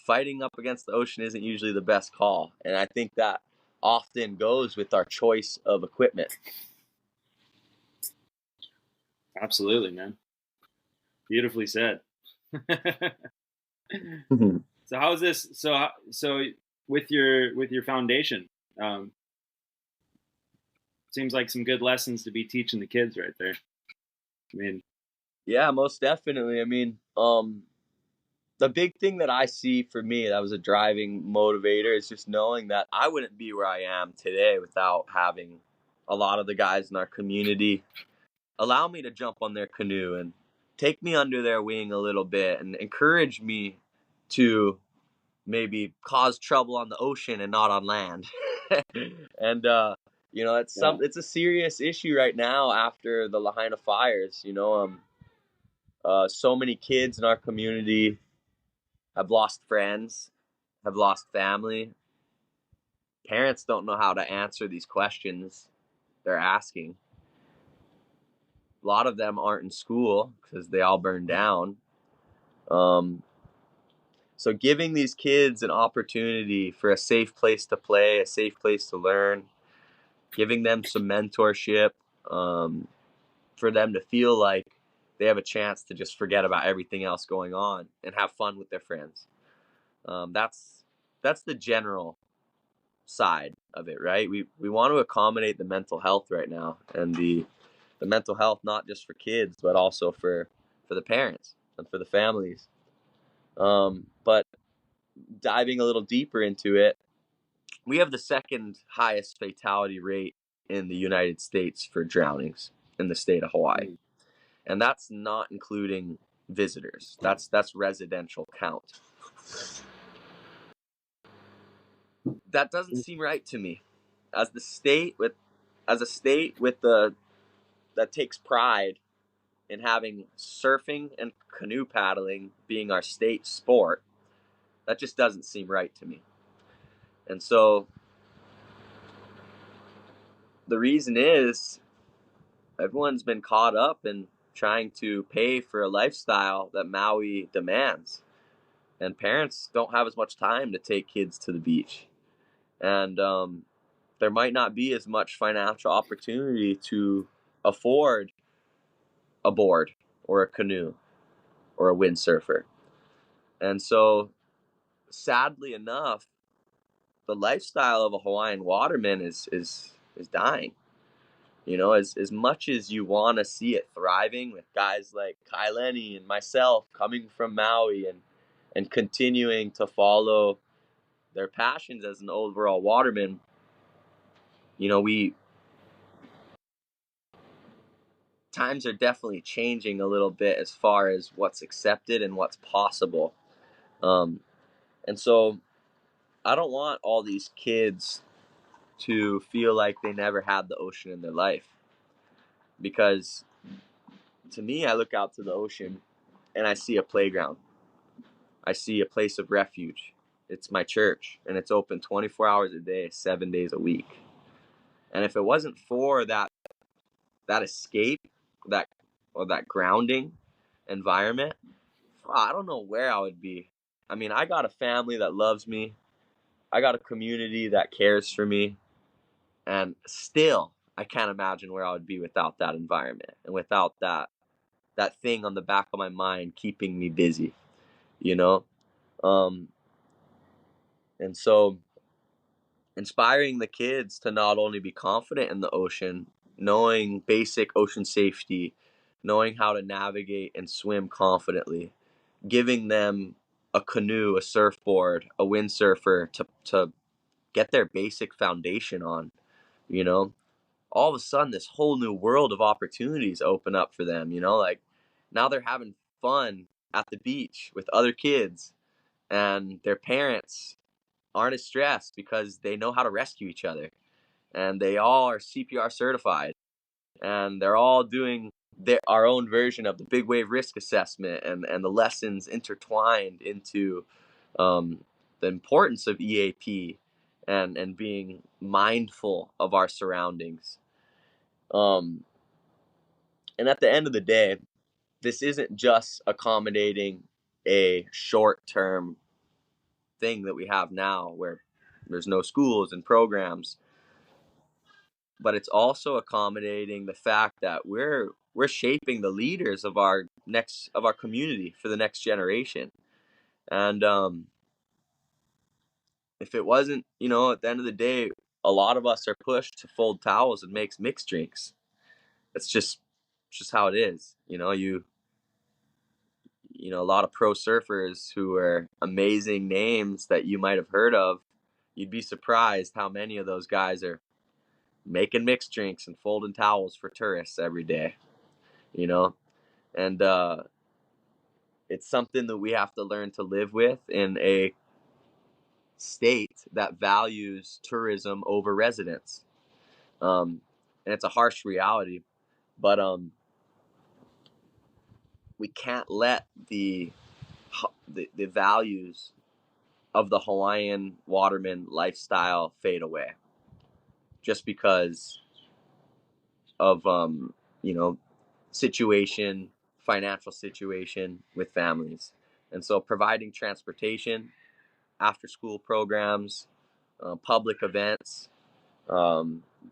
fighting up against the ocean isn't usually the best call. And I think that often goes with our choice of equipment. Absolutely, man. Beautifully said. So how's this? So with your foundation, seems like some good lessons to be teaching the kids right there. I mean, yeah, most definitely. I mean, the big thing that I see for me that was a driving motivator is just knowing that I wouldn't be where I am today without having a lot of the guys in our community allow me to jump on their canoe and take me under their wing a little bit and encourage me to maybe cause trouble on the ocean and not on land. And it's a serious issue right now after the Lahaina fires. So many kids in our community have lost friends, have lost family. Parents don't know how to answer these questions they're asking. A lot of them aren't in school because they all burned down. Um, so giving these kids an opportunity for a safe place to play, a safe place to learn, giving them some mentorship, um, for them to feel like they have a chance to just forget about everything else going on and have fun with their friends. That's the general side of it, right? We want to accommodate the mental health right now, and the mental health not just for kids but also for the parents and for the families. But diving a little deeper into it, we have the second highest fatality rate in the United States for drownings in the state of Hawaii. And that's not including visitors. That's residential count. That doesn't seem right to me. As a state with the that takes pride in having surfing and canoe paddling being our state sport, that just doesn't seem right to me. And so the reason is everyone's been caught up in trying to pay for a lifestyle that Maui demands. And parents don't have as much time to take kids to the beach. And there might not be as much financial opportunity to afford a board or a canoe or a windsurfer. And so, sadly enough, the lifestyle of a Hawaiian waterman is dying. You know, as much as you want to see it thriving with guys like Kai Lenny and myself coming from Maui and continuing to follow their passions as an overall waterman, you know, times are definitely changing a little bit as far as what's accepted and what's possible. Um, and so I don't want all these kids to feel like they never had the ocean in their life, because to me, I look out to the ocean and I see a playground. I see a place of refuge. It's my church, and it's open 24 hours a day, 7 days a week. And if it wasn't for that escape, that or that grounding environment, I don't know where I would be. I mean, I got a family that loves me. I got a community that cares for me. And still, I can't imagine where I would be without that environment and without that thing on the back of my mind keeping me busy, you know? Um, and so inspiring the kids to not only be confident in the ocean, knowing basic ocean safety, knowing how to navigate and swim confidently, giving them a canoe, a surfboard, a windsurfer to get their basic foundation on, you know, all of a sudden this whole new world of opportunities open up for them, you know, like now they're having fun at the beach with other kids, and their parents aren't as stressed because they know how to rescue each other, and they all are CPR certified, and they're all doing our own version of the big wave risk assessment, and the lessons intertwined into um, the importance of EAP and being mindful of our surroundings. Um, and at the end of the day, this isn't just accommodating a short term thing that we have now where there's no schools and programs, but it's also accommodating the fact that we're shaping the leaders of our community for the next generation. And if it wasn't, you know, at the end of the day, a lot of us are pushed to fold towels and make mixed drinks. It's just how it is. You know, a lot of pro surfers who are amazing names that you might have heard of. You'd be surprised how many of those guys are making mixed drinks and folding towels for tourists every day, you know? And it's something that we have to learn to live with in a state that values tourism over residents. And it's a harsh reality, but we can't let the values of the Hawaiian waterman lifestyle fade away just because of financial situation with families. And so providing transportation, after school programs, public events,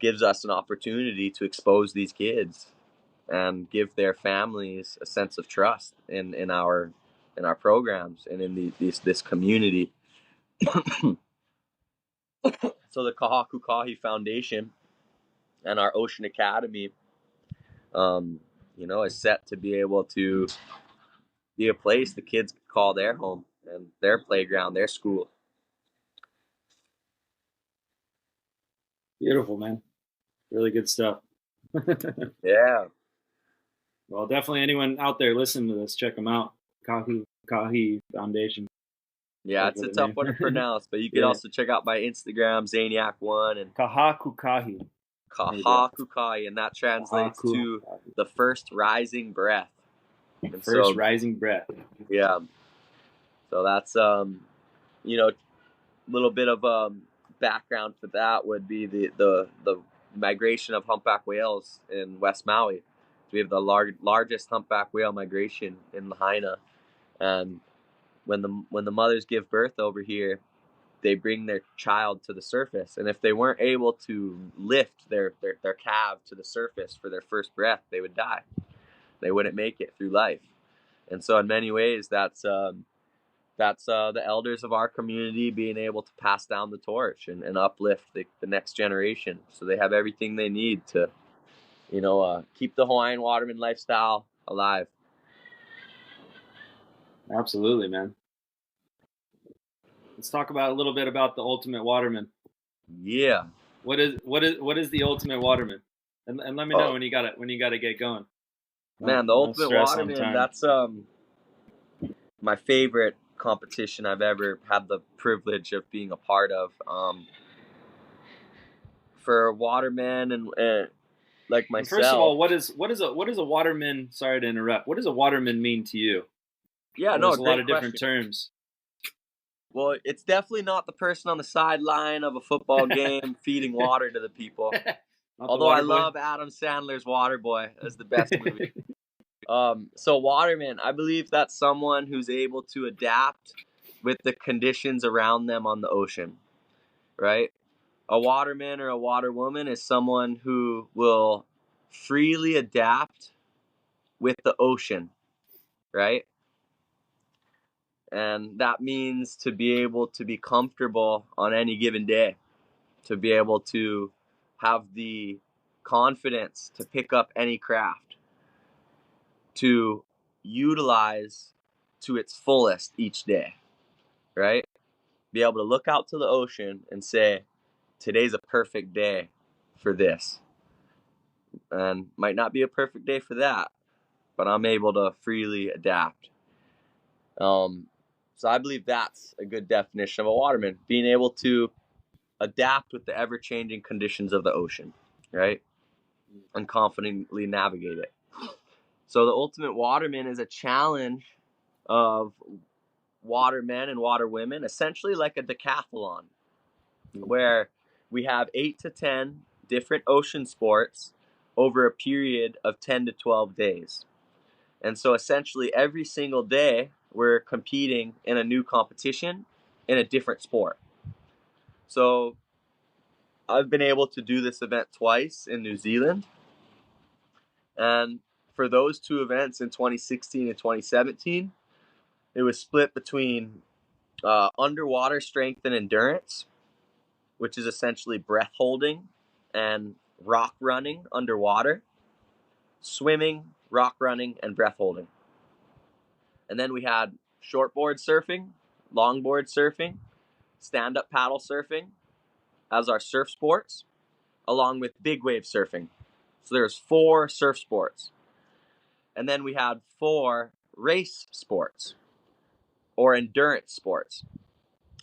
gives us an opportunity to expose these kids and give their families a sense of trust in our programs and in this community. So the Kahakukahi Foundation and our Ocean Academy, is set to be able to be a place the kids call their home and their playground, their school. Beautiful, man. Really good stuff. Yeah. Well, definitely anyone out there listening to this, check them out. Kahi Foundation. Yeah, it's a tough one to pronounce, but you can also check out my Instagram, Zaniac1, and Kahakukahi. Kahakukahi, and that translates to the first rising breath. Rising breath. Yeah. So that's a little bit of background for that would be the migration of humpback whales in West Maui. We have the largest humpback whale migration in Lahaina, and when the mothers give birth over here, they bring their child to the surface, and if they weren't able to lift their calf to the surface for their first breath, they would die. They wouldn't make it through life. And so in many ways, that's the elders of our community being able to pass down the torch and uplift the next generation, so they have everything they need to keep the Hawaiian waterman lifestyle alive. Absolutely, man. Let's talk about a little bit about the ultimate waterman. Yeah. What is the ultimate waterman? And let me know when you got to get going. Man, the ultimate waterman, that's my favorite competition I've ever had the privilege of being a part of. For watermen and like myself. First of all, what is a waterman? Sorry to interrupt. What does a waterman mean to you? Yeah, there's a lot of different terms. Well, it's definitely not the person on the sideline of a football game feeding water to the people. Although I love Adam Sandler's Waterboy. That's the best movie. So waterman, I believe that's someone who's able to adapt with the conditions around them on the ocean, right? A waterman or a waterwoman is someone who will freely adapt with the ocean, right? And that means to be able to be comfortable on any given day, to be able to have the confidence to pick up any craft, to utilize to its fullest each day, right? Be able to look out to the ocean and say, today's a perfect day for this. And might not be a perfect day for that, but I'm able to freely adapt. So I believe that's a good definition of a waterman, being able to adapt with the ever-changing conditions of the ocean, right? And confidently navigate it. So the ultimate waterman is a challenge of watermen and waterwomen, essentially like a decathlon, where we have 8 to 10 different ocean sports over a period of 10 to 12 days. And so essentially every single day we're competing in a new competition in a different sport. So I've been able to do this event twice in New Zealand. And for those two events in 2016 and 2017, it was split between underwater strength and endurance, which is essentially breath holding and rock running underwater, swimming, rock running, and breath holding. And then we had shortboard surfing, longboard surfing, stand-up paddle surfing as our surf sports, along with big wave surfing. So there's 4 surf sports. And then we had 4 race sports or endurance sports.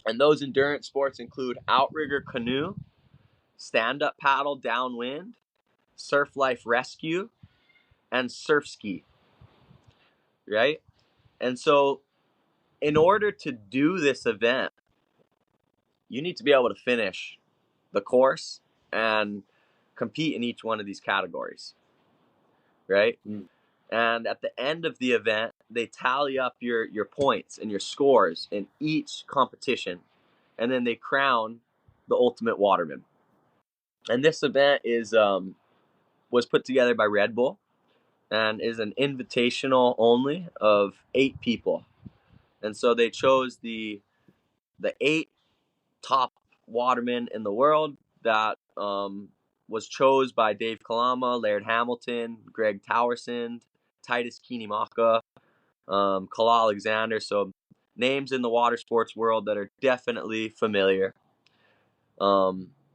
And those endurance sports include outrigger canoe, stand-up paddle downwind, surf life rescue, and surf ski. right? And so in order to do this event, you need to be able to finish the course and compete in each one of these categories, right? Mm. And at the end of the event, they tally up your points and your scores in each competition, and then they crown the ultimate waterman. And this event is was put together by Red Bull and is an invitational only of 8 people. And so they chose the 8 top watermen in the world that was chose by Dave Kalama, Laird Hamilton, Greg Towersend, Titus Kinimaka, Kala Alexander. So names in the water sports world that are definitely familiar.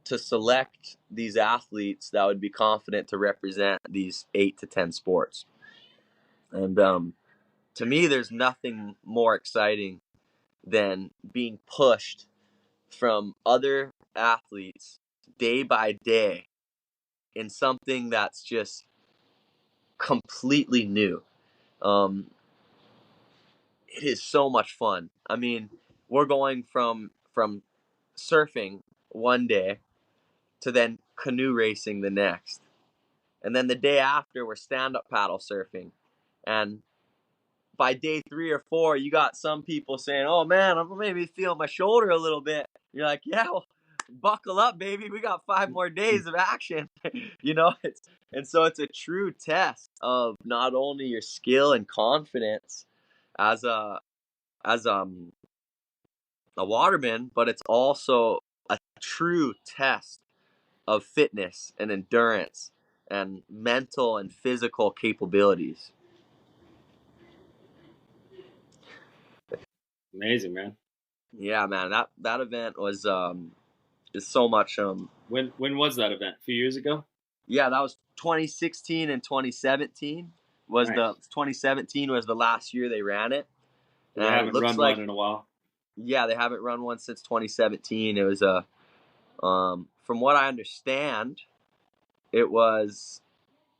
To select these athletes that would be confident to represent these 8 to 10 sports. And to me, there's nothing more exciting than being pushed from other athletes day by day in something that's just completely new. Um, it is so much fun. I mean, we're going from surfing one day to then canoe racing the next. And then the day after, we're stand-up paddle surfing. And by day 3 or 4, you got some people saying, "Oh man, I'm maybe feeling my shoulder a little bit." You're like, "Yeah, well, buckle up, baby. We got 5 more days of action." And so it's a true test of not only your skill and confidence as a waterman, but it's also a true test of fitness and endurance and mental and physical capabilities. Amazing, man. Yeah, man, that event was is so much When was that event? A few years ago? yeah, that was 2016 and 2017 was Nice. the 2017 was the last year they ran it. So they And it haven't looks run like, one in a while. yeah, they haven't run one since 2017. It was a from what I understand, it was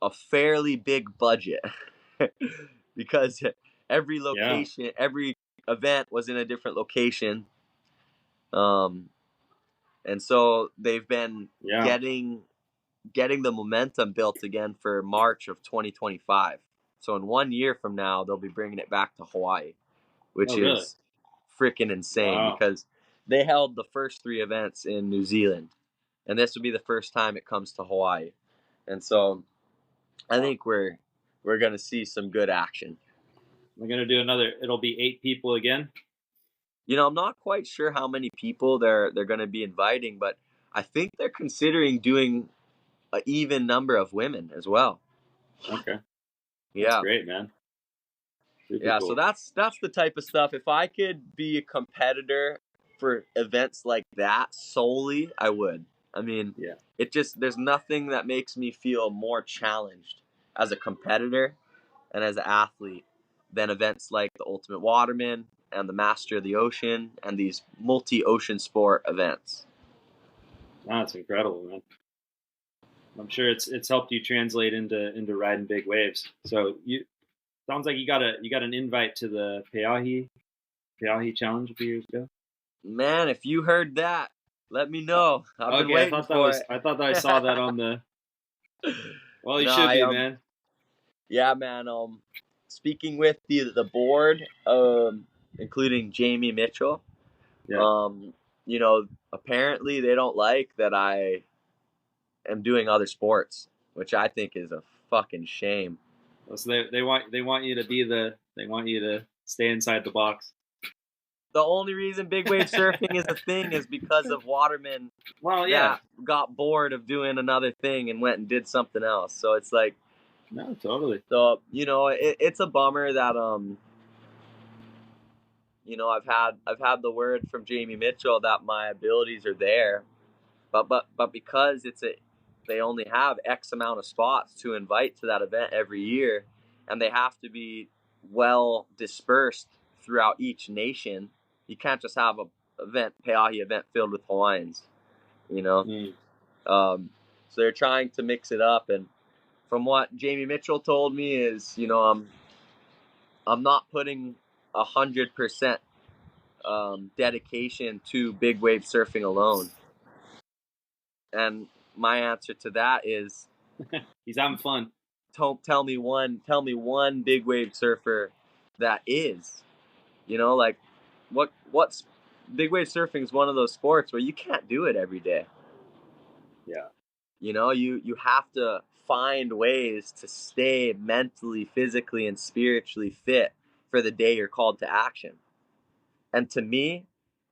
a fairly big budget because every Yeah. location, every event was in a different location. Um, and so they've been Yeah. getting the momentum built again for March of 2025. So in 1 year from now, they'll be bringing it back to Hawaii, which Oh, really? is freaking insane Wow. because they held the first 3 events in New Zealand, and this would be the first time it comes to Hawaii. And so I Wow. think we're gonna see some good action. We're gonna do another. It'll be 8 people again. I'm not quite sure how many people they're gonna be inviting, but I think they're considering doing an even number of women as well. Okay, that's Yeah. great, man. Super Yeah, so cool. that's the type of stuff. If I could be a competitor for events like that solely, I would. I mean, Yeah. it just there's nothing that makes me feel more challenged as a competitor and as an athlete than events like the Ultimate Waterman and the Master of the Ocean and these multi-ocean sport events. That's incredible, man. I'm sure it's helped you translate into riding big waves. So you sounds like you got an invite to the Peahi challenge a few years ago. Man, if you heard that, let me Uh, know. I've been okay, waiting for it. I thought that I saw that on the. Well, you No, should be, man. yeah, man. Speaking with the board, including Jamie Mitchell, Yeah. um, apparently they don't like that I am doing other sports, which I think is a fucking shame. So they want you to be they want you to stay inside the box. The only reason big wave surfing is a thing is because of watermen Well, yeah. that got bored of doing another thing and went and did something else. So it's like, No, totally. so it's a bummer that I've had the word from Jamie Mitchell that my abilities are there, but because they only have X amount of spots to invite to that event every year, and they have to be well dispersed throughout each nation. You can't just have a Peahi event filled with Hawaiians, you know. Mm. So they're trying to mix it up, and from what Jamie Mitchell told me is, I'm not putting 100% dedication to big wave surfing alone. And my answer to that is, he's having fun. tell me one big wave surfer that is, like what's big wave surfing is one of those sports where you can't do it every day. Yeah. You have to find ways to stay mentally, physically, and spiritually fit for the day you're called to action. And to me,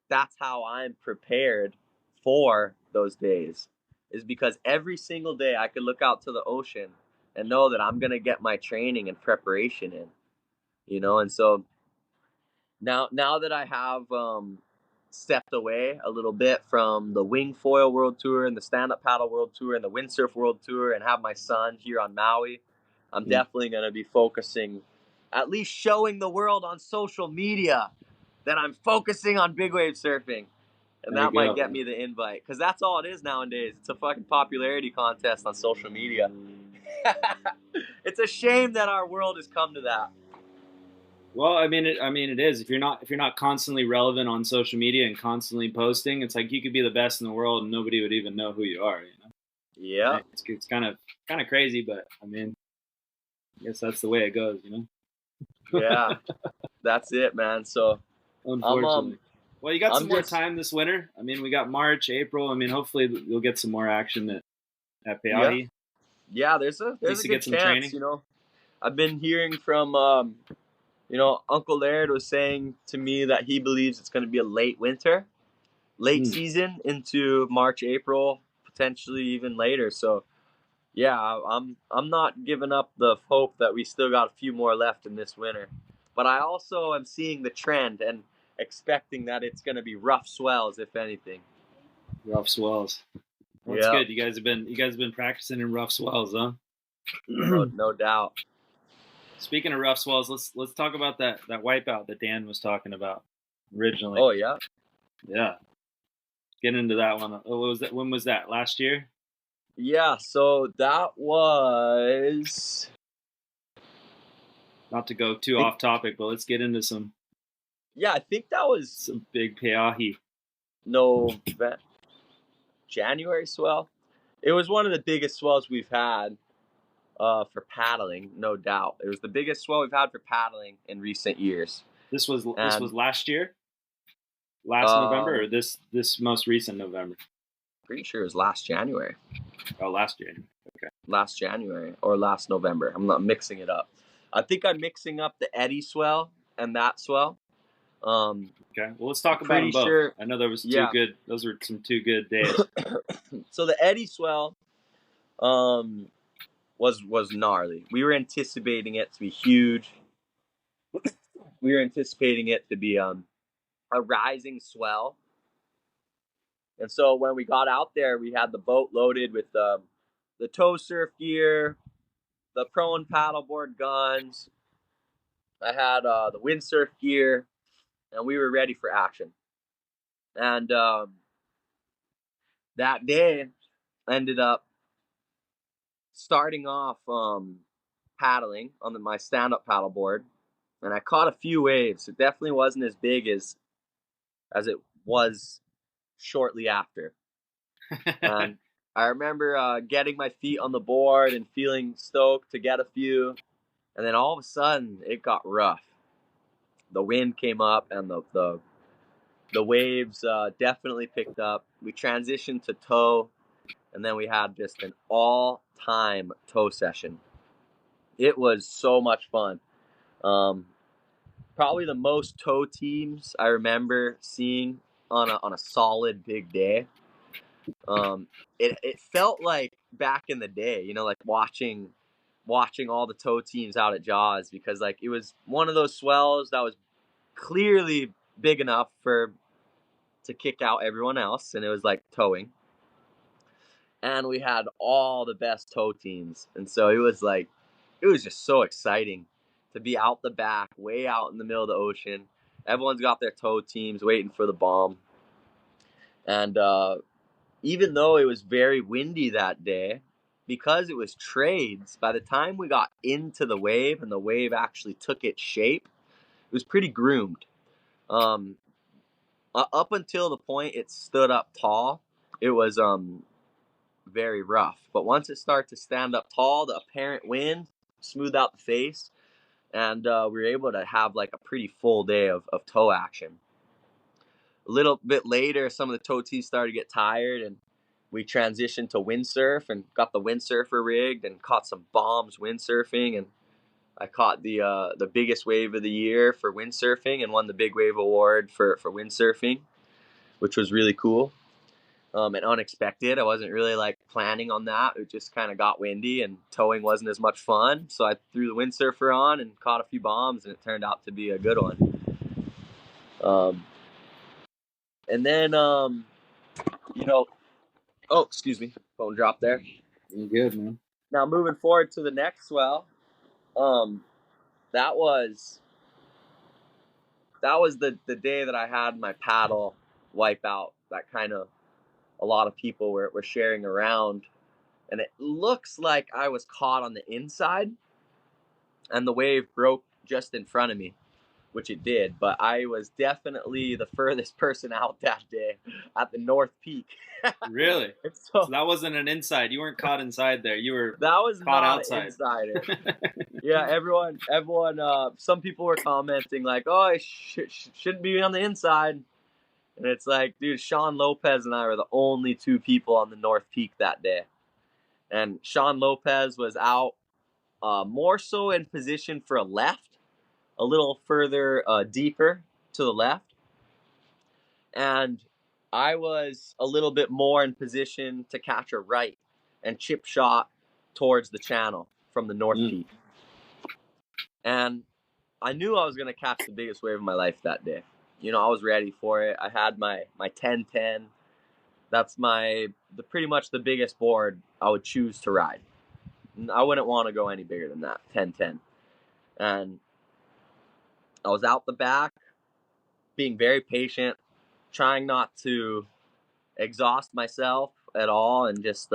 that's how I'm prepared for those days, is because every single day I could look out to the ocean and know that I'm going to get my training and preparation in. And so now that I have stepped away a little bit from the wing foil world tour and the stand-up paddle world tour and the windsurf world tour and have my son here on Maui, I'm definitely going to be focusing, at least showing the world on social media that I'm focusing on big wave surfing. And that might get me the invite, because that's all it is nowadays. It's a fucking popularity contest on social media. It's a shame that our world has come to that. Well, I mean, it is. If you're not constantly relevant on social media and constantly posting, it's like you could be the best in the world and nobody would even know who you are. Yeah. It's kind of crazy, but I mean, I guess that's the way it goes. Yeah. That's it, man. So, unfortunately. Well, you got some more time this winter. I mean, we got March, April. I mean, hopefully you'll get some more action at Peahi. Yeah, there's a good chance. Training. I've been hearing from Uncle Laird was saying to me that he believes it's going to be a late winter, season into March, April, potentially even later. So, yeah, I'm not giving up the hope that we still got a few more left in this winter. But I also am seeing the trend and expecting that it's going to be rough swells, if anything. Rough swells. Well, that's good. You guys have been practicing in rough swells, huh? No doubt. Speaking of rough swells, let's talk about that wipeout that Dan was talking about originally. Oh yeah. Yeah. Get into that one. What was that? When was that? Last year? Yeah, so that was, not to go too off topic, but let's get into some. Yeah, I think that was some big Peahi. January swell. It was one of the biggest swells we've had for paddling, no doubt. It was the biggest swell we've had for paddling in recent years. This was last year? Last November, or this most recent November? Pretty sure it was last January. Oh, last January. Okay. Last January or last November. I'm not mixing it up. I think I'm mixing up the eddy swell and that swell. Okay. Well, let's talk about them both. Sure, I know there was two good. Those were some two good days. So the eddy swell was gnarly. We were anticipating it to be huge. We were anticipating it to be a rising swell. And so when we got out there, we had the boat loaded with the tow surf gear, the pro and paddleboard guns. I had the windsurf gear, and we were ready for action. And that day ended up starting off paddling on my stand-up paddleboard, and I caught a few waves. It definitely wasn't as big as it was shortly after. And I remember getting my feet on the board and feeling stoked to get a few, and then all of a sudden it got rough. The wind came up, and the waves definitely picked up. We transitioned to tow, and then we had just an all-time tow session. It was so much fun. Probably the most tow teams I remember seeing on a solid big day. It felt like back in the day, like watching all the tow teams out at Jaws, because like it was one of those swells that was clearly big enough to kick out everyone else, and it was like towing. And we had all the best tow teams, and so it was just so exciting to be out the back, way out in the middle of the ocean. Everyone's got their tow teams waiting for the bomb. And even though it was very windy that day, because it was trades, by the time we got into the wave and the wave actually took its shape, it was pretty groomed. Up until the point it stood up tall, it was very rough. But once it started to stand up tall, the apparent wind smoothed out the face, and we were able to have like a pretty full day of tow action. A little bit later, some of the tow teams started to get tired, and we transitioned to windsurf and got the windsurfer rigged and caught some bombs windsurfing. And I caught the biggest wave of the year for windsurfing and won the Big Wave Award for windsurfing, which was really cool and unexpected. I wasn't really like planning on that. It just kind of got windy and towing wasn't as much fun. So I threw the windsurfer on and caught a few bombs, and it turned out to be a good one. And then, oh, excuse me, phone dropped there. You're good, man. Now moving forward to the next swell, that was the day that I had my paddle wipe out. That kind of a lot of people were sharing around, and it looks like I was caught on the inside, and the wave broke just in front of me, which it did. But I was definitely the furthest person out that day at the North Peak. Really? So that wasn't an inside. You weren't caught inside there. You were that was caught not outside. An insider. Yeah, everyone. Some people were commenting like, "Oh, I shouldn't be on the inside," and it's like, dude, Sean Lopez and I were the only two people on the North Peak that day, and Sean Lopez was out more so in position for a left, a little further deeper to the left, and I was a little bit more in position to catch a right and chip shot towards the channel from the North Peak. And I knew I was going to catch the biggest wave of my life that day. You know, I was ready for it. I had my 10-10. That's pretty much the biggest board I would choose to ride. I wouldn't want to go any bigger than that, 10-10. And I was out the back, being very patient, trying not to exhaust myself at all, and just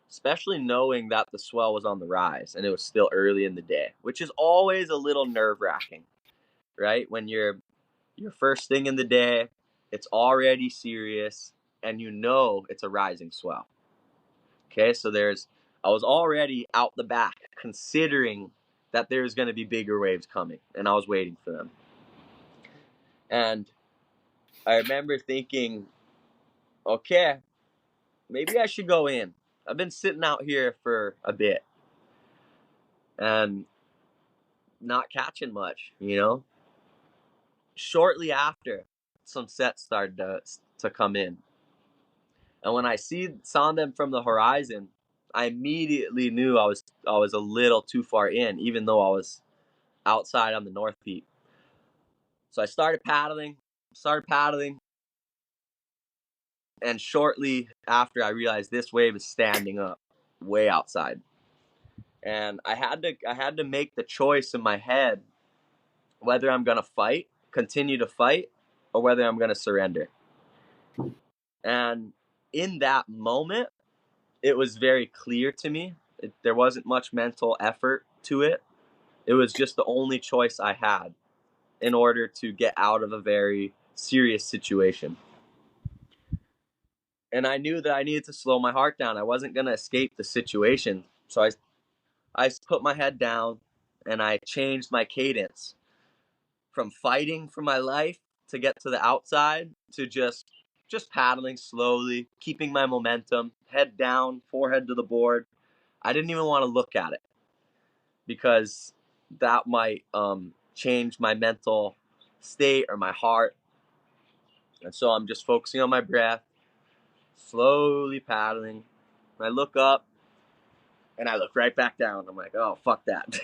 especially knowing that the swell was on the rise and it was still early in the day, which is always a little nerve-wracking, right? When you're first thing in the day, it's already serious, and you know it's a rising swell. Okay, so I was already out the back considering that there's going to be bigger waves coming, and I was waiting for them. And I remember thinking, okay, maybe I should go in. I've been sitting out here for a bit and not catching much, you know? Shortly after, some sets started to come in. And when I saw them from the horizon, I immediately knew I was a little too far in, even though I was outside on the North Peak. So I started paddling, and shortly after I realized this wave is standing up way outside. And I had to make the choice in my head whether I'm going to continue to fight, or whether I'm going to surrender. And in that moment, it was very clear to me. There wasn't much mental effort to it. It was just the only choice I had in order to get out of a very serious situation. And I knew that I needed to slow my heart down. I wasn't going to escape the situation. So I put my head down and I changed my cadence from fighting for my life to get to the outside to just paddling slowly, keeping my momentum, head down, forehead to the board. I didn't even want to look at it because that might change my mental state or my heart. And so I'm just focusing on my breath, slowly paddling. I look up and I look right back down. I'm like, oh, fuck that.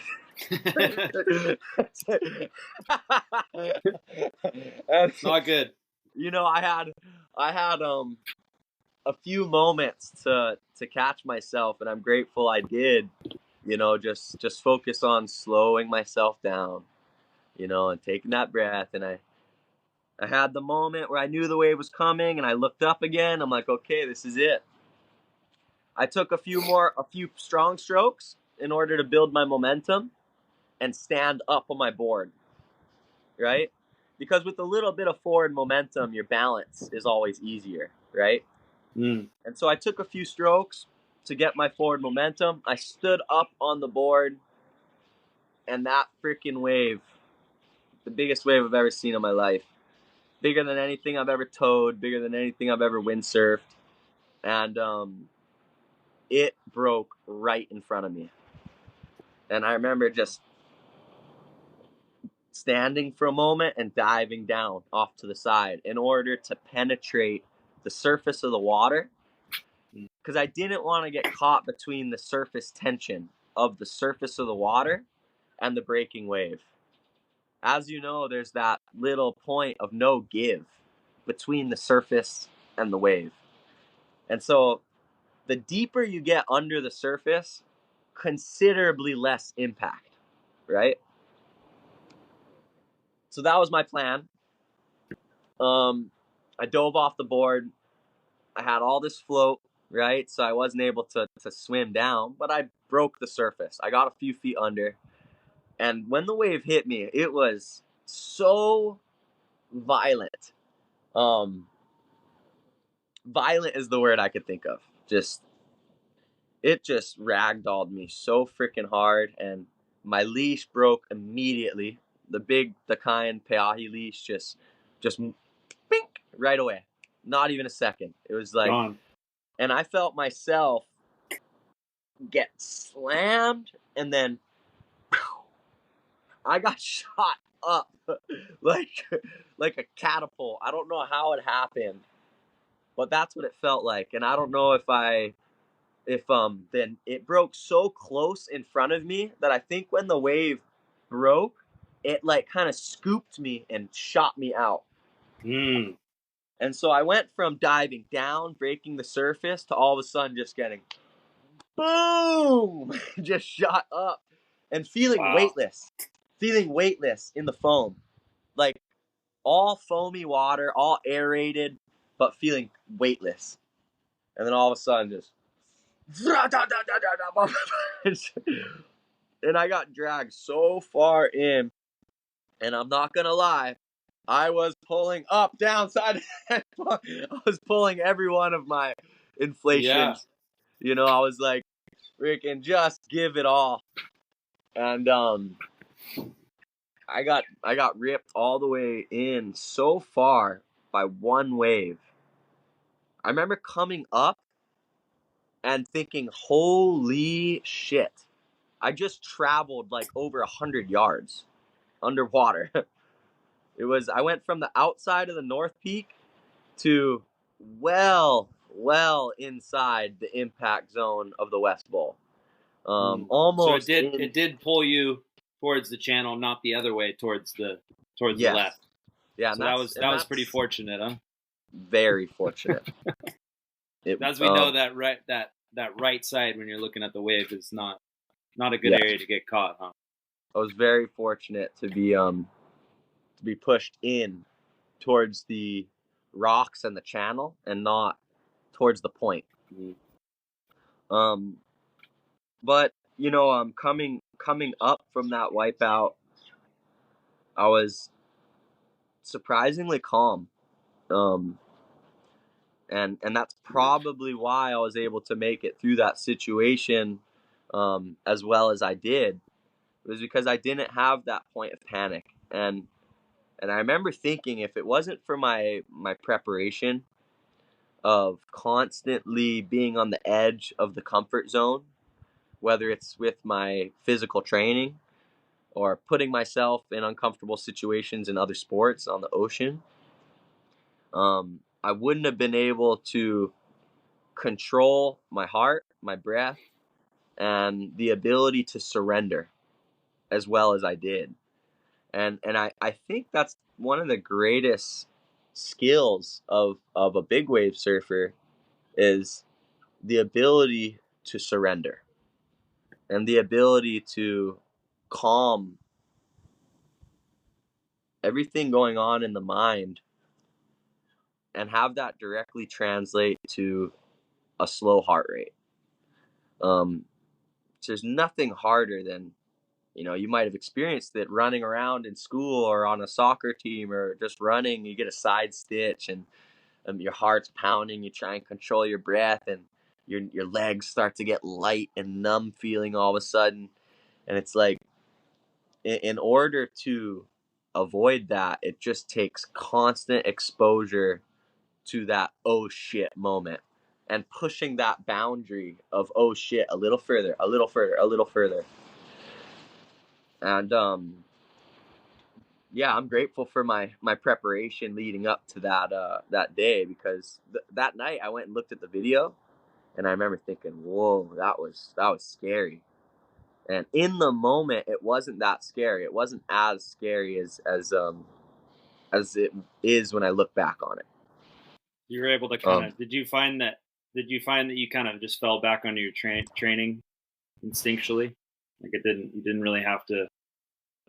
It's not good. You know, I had a few moments to catch myself, and I'm grateful I did. You know, just focus on slowing myself down, you know, and taking that breath. And I had the moment where I knew the wave was coming, and I looked up again. I'm like, okay, this is it. I took a few strong strokes in order to build my momentum and stand up on my board, right? Because with a little bit of forward momentum, your balance is always easier, right? Mm. And so I took a few strokes to get my forward momentum. I stood up on the board, and that freaking wave, the biggest wave I've ever seen in my life, bigger than anything I've ever towed, bigger than anything I've ever windsurfed, and it broke right in front of me. And I remember just standing for a moment and diving down off to the side in order to penetrate the surface of the water, because I didn't want to get caught between the surface tension of the surface of the water and the breaking wave. As you know, there's that little point of no give between the surface and the wave. And so the deeper you get under the surface, considerably less impact, right? So that was my plan. I dove off the board. I had all this float, right? So I wasn't able to swim down, but I broke the surface. I got a few feet under. And when the wave hit me, it was so violent. Violent is the word I could think of. It just ragdolled me so freaking hard, and my leash broke immediately. The kind Peahi leash just bink, right away. Not even a second. It was like, Gone. and I felt myself get slammed, and then I got shot up like a catapult. I don't know how it happened, but that's what it felt like. And I don't know if then it broke so close in front of me that I think when the wave broke, it like kind of scooped me and shot me out. Mm. And so I went from diving down, breaking the surface, to all of a sudden just getting boom, just shot up and feeling Wow. weightless in the foam. Like all foamy water, all aerated, but feeling weightless. And then all of a sudden just and I got dragged so far in, and I'm not gonna lie, I was pulling up, down, side. I was pulling every one of my Yeah. inflations. You know, I was like, freaking just give it all. And I got ripped all the way in so far by one wave. I remember coming up and thinking, holy shit. I just traveled like over 100 yards underwater. I went from the outside of the North Peak to well inside the impact zone of the West Bowl. Mm. So Almost it did pull you towards the channel, not the other way towards the yes. left. Yeah, So that was pretty fortunate, huh? Very fortunate. As we know, that right side when you're looking at the wave is not a good area to get caught, huh? I was very fortunate to be pushed in towards the rocks and the channel and not towards the point. Mm. But you know, coming up from that wipeout, I was surprisingly calm. And that's probably why I was able to make it through that situation as well as I did. It was because I didn't have that point of panic. And I remember thinking, if it wasn't for my preparation of constantly being on the edge of the comfort zone, whether it's with my physical training or putting myself in uncomfortable situations in other sports on the ocean, I wouldn't have been able to control my heart, my breath, and the ability to surrender as well as I did. And I think that's one of the greatest skills of a big wave surfer is the ability to surrender and the ability to calm everything going on in the mind and have that directly translate to a slow heart rate. There's nothing harder than, you might have experienced it running around in school or on a soccer team or just running. You get a side stitch and your heart's pounding. You try and control your breath, and your legs start to get light and numb feeling all of a sudden. And it's like, in order to avoid that, it just takes constant exposure to that oh shit moment and pushing that boundary of oh shit a little further, a little further, a little further. And yeah, I'm grateful for my preparation leading up to that day, because that night I went and looked at the video, and I remember thinking, whoa, that was scary. And in the moment, it wasn't that scary. It wasn't as scary as it is when I look back on it. You were able to kind of. Did you find that you kind of just fell back onto your training instinctually? Like you didn't really have to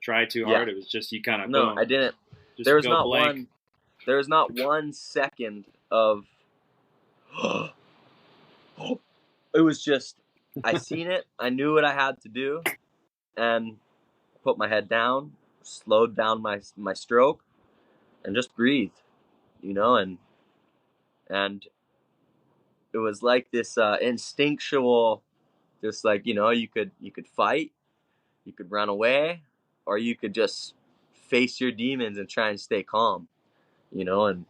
try too hard. It was just you kind of. No, boom, I didn't. There was not blank. There was not 1 second of. It was just, I seen it. I knew what I had to do, and put my head down, slowed down my stroke, and just breathed, and it was like this instinctual, just like, you could fight, you could run away, or you could just face your demons and try and stay calm, and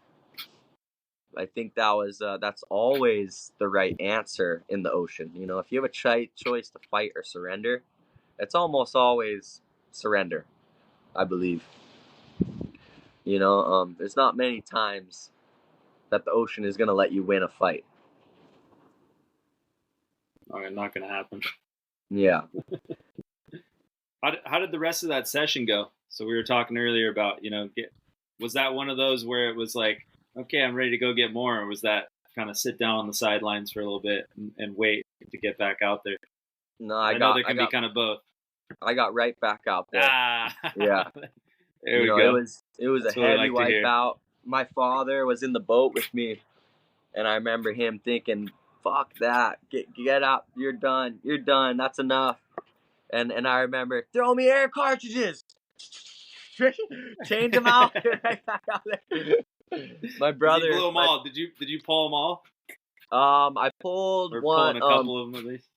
I think that's always the right answer in the ocean. If you have a choice to fight or surrender, it's almost always surrender, I believe. There's not many times that the ocean is going to let you win a fight. Not going to happen. Yeah. How did the rest of that session go? So we were talking earlier about, was that one of those where it was like, okay, I'm ready to go get more, or was that kind of sit down on the sidelines for a little bit and wait to get back out there? No, I know there can be kind of both. I got right back out there. Yeah. There we go. It was a heavy wipeout. My father was in the boat with me, and I remember him thinking, fuck that, get up, you're done, that's enough. And I remember, throw me air cartridges, change them out, get right back out there. My brother blew them all. Did you pull them all? I pulled one. A couple of them at least.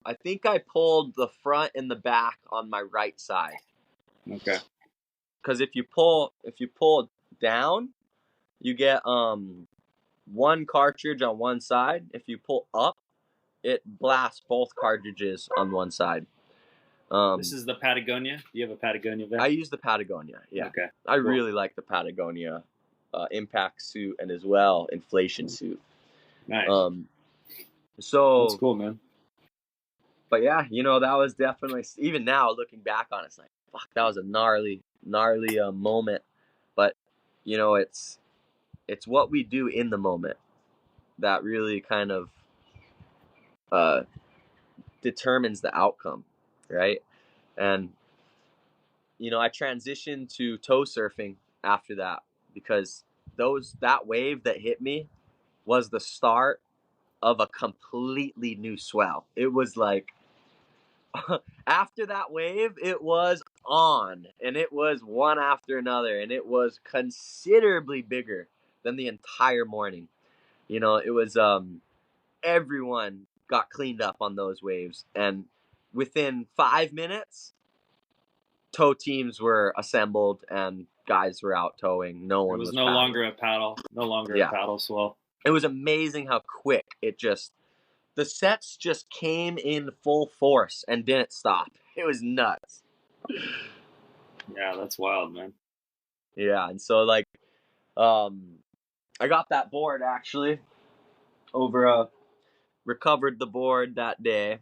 I think I pulled the front and the back on my right side. Okay. Because if you pull down, you get one cartridge on one side. If you pull up, it blasts both cartridges on one side. This is the Patagonia? Do you have a Patagonia vest? I use the Patagonia, yeah. Okay. I really like the Patagonia impact suit, and as well inflation suit. Nice. So that's cool, man. But yeah, that was definitely, even now looking back on it, it's like, fuck, that was a gnarly moment. But it's what we do in the moment that really kind of determines the outcome, right? And I transitioned to toe surfing after that, because that wave that hit me was the start of a completely new swell. It was like, after that wave, it was on, and it was one after another, and it was considerably bigger than the entire morning. It was everyone got cleaned up on those waves, and within 5 minutes, tow teams were assembled and guys were out towing. No one was no longer a paddle, a paddle swell. It was amazing how quick the sets just came in full force and didn't stop. It was nuts. Yeah, that's wild, man. Yeah, and so I got that board actually recovered the board that day.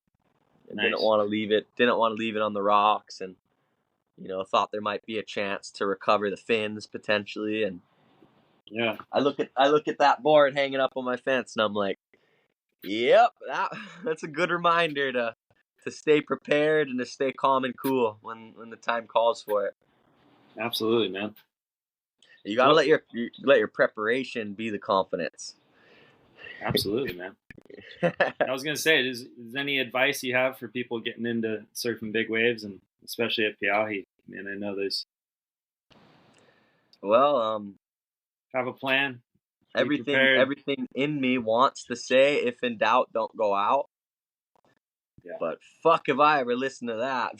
Nice. Didn't want to leave it on the rocks, and thought there might be a chance to recover the fins potentially. And yeah, I look at that board hanging up on my fence, and I'm like, yep, that's a good reminder to stay prepared and to stay calm and cool when the time calls for it. Absolutely, man. You gotta let your preparation be the confidence. Absolutely, man. I was gonna say, is any advice you have for people getting into surfing big waves, and especially at Pe'ahi? Man, I know there's Well, have a plan, be everything prepared. everything in me wants to say, if in doubt, don't go out. Yeah. But fuck, if I ever listen to that.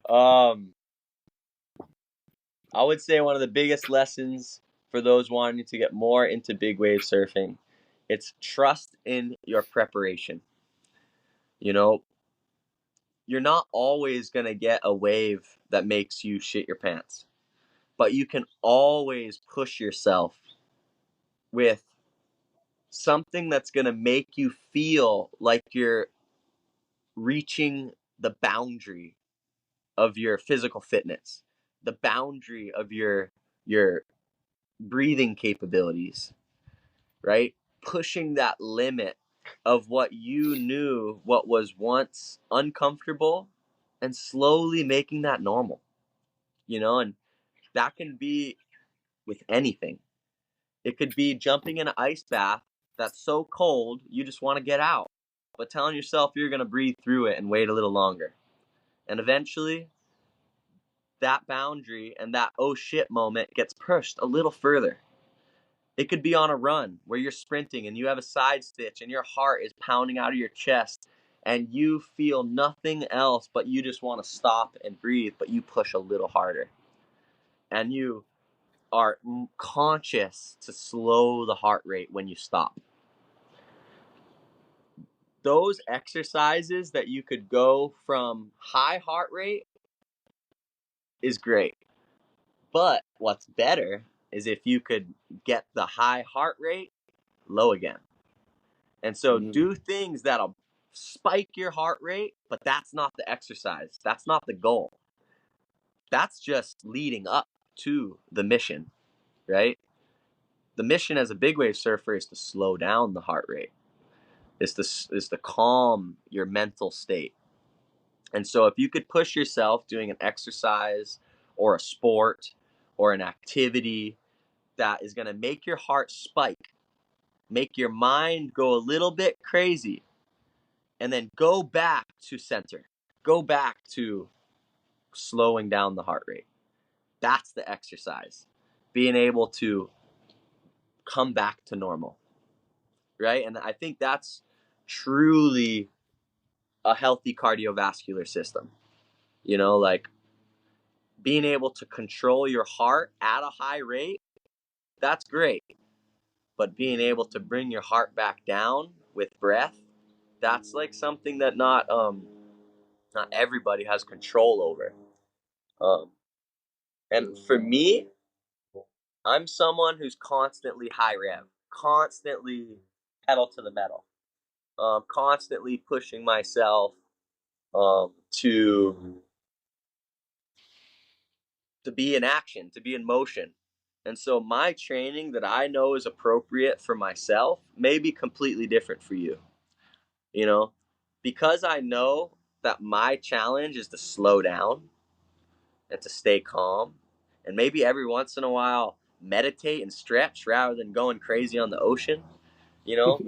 um, I would say one of the biggest lessons for those wanting to get more into big wave surfing, it's trust in your preparation. You know, you're not always going to get a wave that makes you shit your pants, but you can always push yourself with something that's going to make you feel like you're reaching the boundary of your physical fitness, the boundary of your breathing capabilities, right? Pushing that limit of what you knew what was once uncomfortable and slowly making that normal, and that can be with anything. It could be jumping in an ice bath that's so cold you just want to get out, but telling yourself you're going to breathe through it and wait a little longer. And eventually, that boundary and that oh shit moment gets pushed a little further. It could be on a run where you're sprinting and you have a side stitch and your heart is pounding out of your chest and you feel nothing else but you just want to stop and breathe, but you push a little harder. And you are conscious to slow the heart rate when you stop. Those exercises that you could go from high heart rate is great. But what's better is if you could get the high heart rate low again. And so Mm. do things that'll spike your heart rate, but that's not the exercise. That's not the goal. That's just leading up to the mission, right? The mission as a big wave surfer is to slow down the heart rate. Is to calm your mental state. And so if you could push yourself doing an exercise or a sport or an activity that is going to make your heart spike, make your mind go a little bit crazy, and then go back to center, go back to slowing down the heart rate. That's the exercise. Being able to come back to normal, right? And I think that's truly a healthy cardiovascular system. Like being able to control your heart at a high rate, that's great. But being able to bring your heart back down with breath, that's like something that not everybody has control over. And for me, I'm someone who's constantly high rev, constantly pedal to the metal, constantly pushing myself to be in action, to be in motion. And so my training that I know is appropriate for myself may be completely different for you. You know, because I know that my challenge is to slow down and to stay calm, and maybe every once in a while meditate and stretch rather than going crazy on the ocean. You know,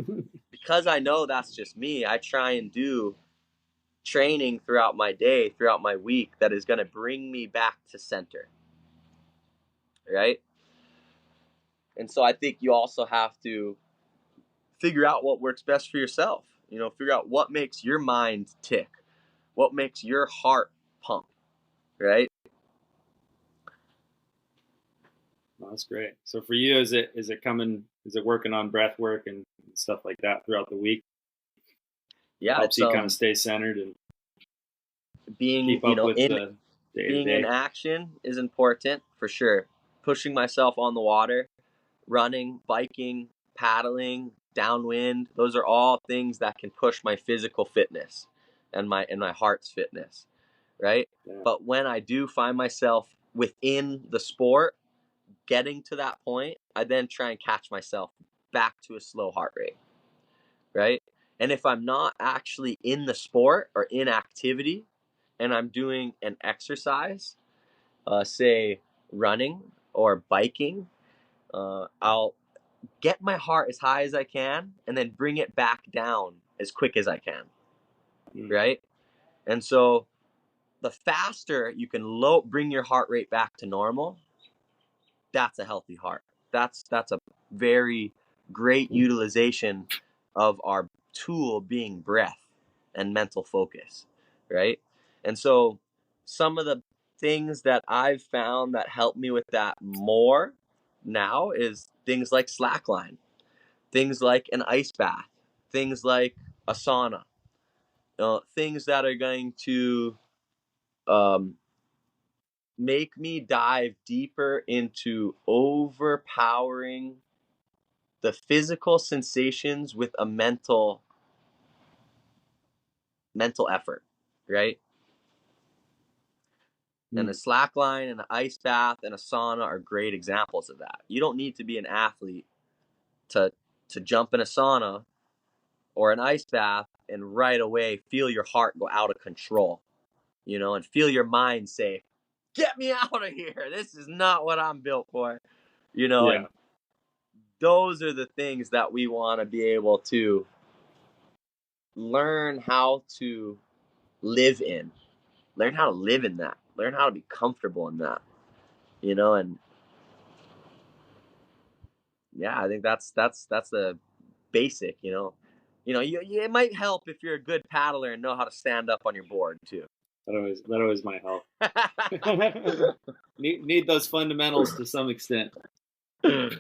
because I know that's just me, I try and do training throughout my day, throughout my week that is going to bring me back to center, right? And so I think you also have to figure out what works best for yourself. Figure out what makes your mind tick, what makes your heart pump, right? Oh, that's great. So for you, is it working on breath work and stuff like that throughout the week? Yeah, Helps it's you kind of stay centered and being keep up with in the day to being in day. action is important for sure. Pushing myself on the water, running, biking, paddling, downwind, those are all things that can push my physical fitness and my heart's fitness, right? Yeah. But when I do find myself within the sport getting to that point, I then try and catch myself back to a slow heart rate, right? And if I'm not actually in the sport or in activity and I'm doing an exercise, say running or biking, I'll get my heart as high as I can and then bring it back down as quick as I can. Right? And so the faster you can bring your heart rate back to normal, that's a healthy heart. That's a very great utilization of our tool being breath and mental focus, right? And so some of the things that I've found that help me with that more now is things like slackline, things like an ice bath, things like a sauna, things that are going to um, make me dive deeper into overpowering the physical sensations with a mental effort, right? And a slackline and an ice bath and a sauna are great examples of that. You don't need to be an athlete to jump in a sauna or an ice bath and right away feel your heart go out of control, and feel your mind say, "Get me out of here. This is not what I'm built for." And those are the things that we want to be able to learn how to live in. Learn how to live in that. Learn how to be comfortable in that. And yeah, I think that's the basic. It might help if you're a good paddler and know how to stand up on your board too. That always might help. need those fundamentals to some extent. That's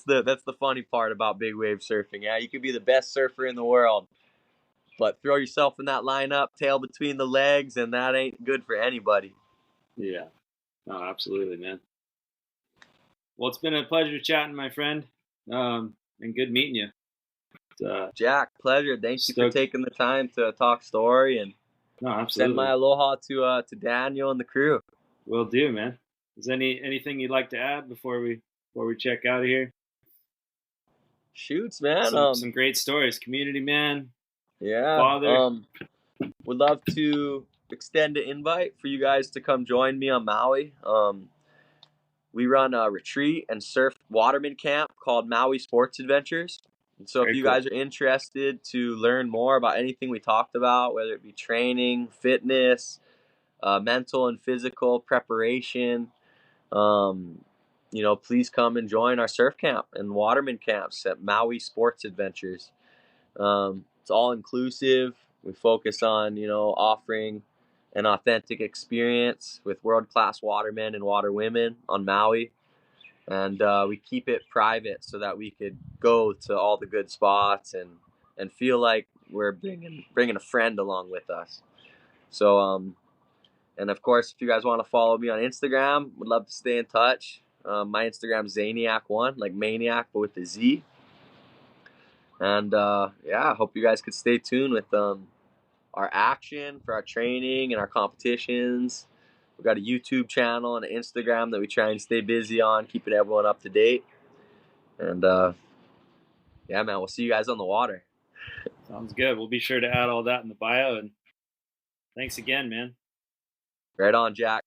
the funny part about big wave surfing. Yeah, you could be the best surfer in the world, but throw yourself in that lineup, tail between the legs, and that ain't good for anybody. Yeah, no, absolutely, man. Well, it's been a pleasure chatting, my friend, and good meeting you. Jack, pleasure. Thank you for taking the time to talk story, and send my aloha to Daniel and the crew. Will do, man. Is anything you'd like to add before we check out of here? Shoots, man. Some great stories. Community man. Yeah. Father. Would love to extend an invite for you guys to come join me on Maui. We run a retreat and surf waterman camp called Maui Sports Adventures. And so if you guys are interested to learn more about anything we talked about, whether it be training, fitness, mental and physical preparation, please come and join our surf camp and waterman camps at Maui Sports Adventures. It's all inclusive. We focus on, offering an authentic experience with world-class watermen and waterwomen on Maui. And we keep it private so that we could go to all the good spots and feel like we're bringing a friend along with us. So, and of course, if you guys want to follow me on Instagram, would love to stay in touch. My Instagram is Zaniac1, like maniac, but with the Z. And I hope you guys could stay tuned with our action for our training and our competitions. We've got a YouTube channel and an Instagram that we try and stay busy on, keeping everyone up to date. And man, we'll see you guys on the water. Sounds good. We'll be sure to add all that in the bio. And thanks again, man. Right on, Jack.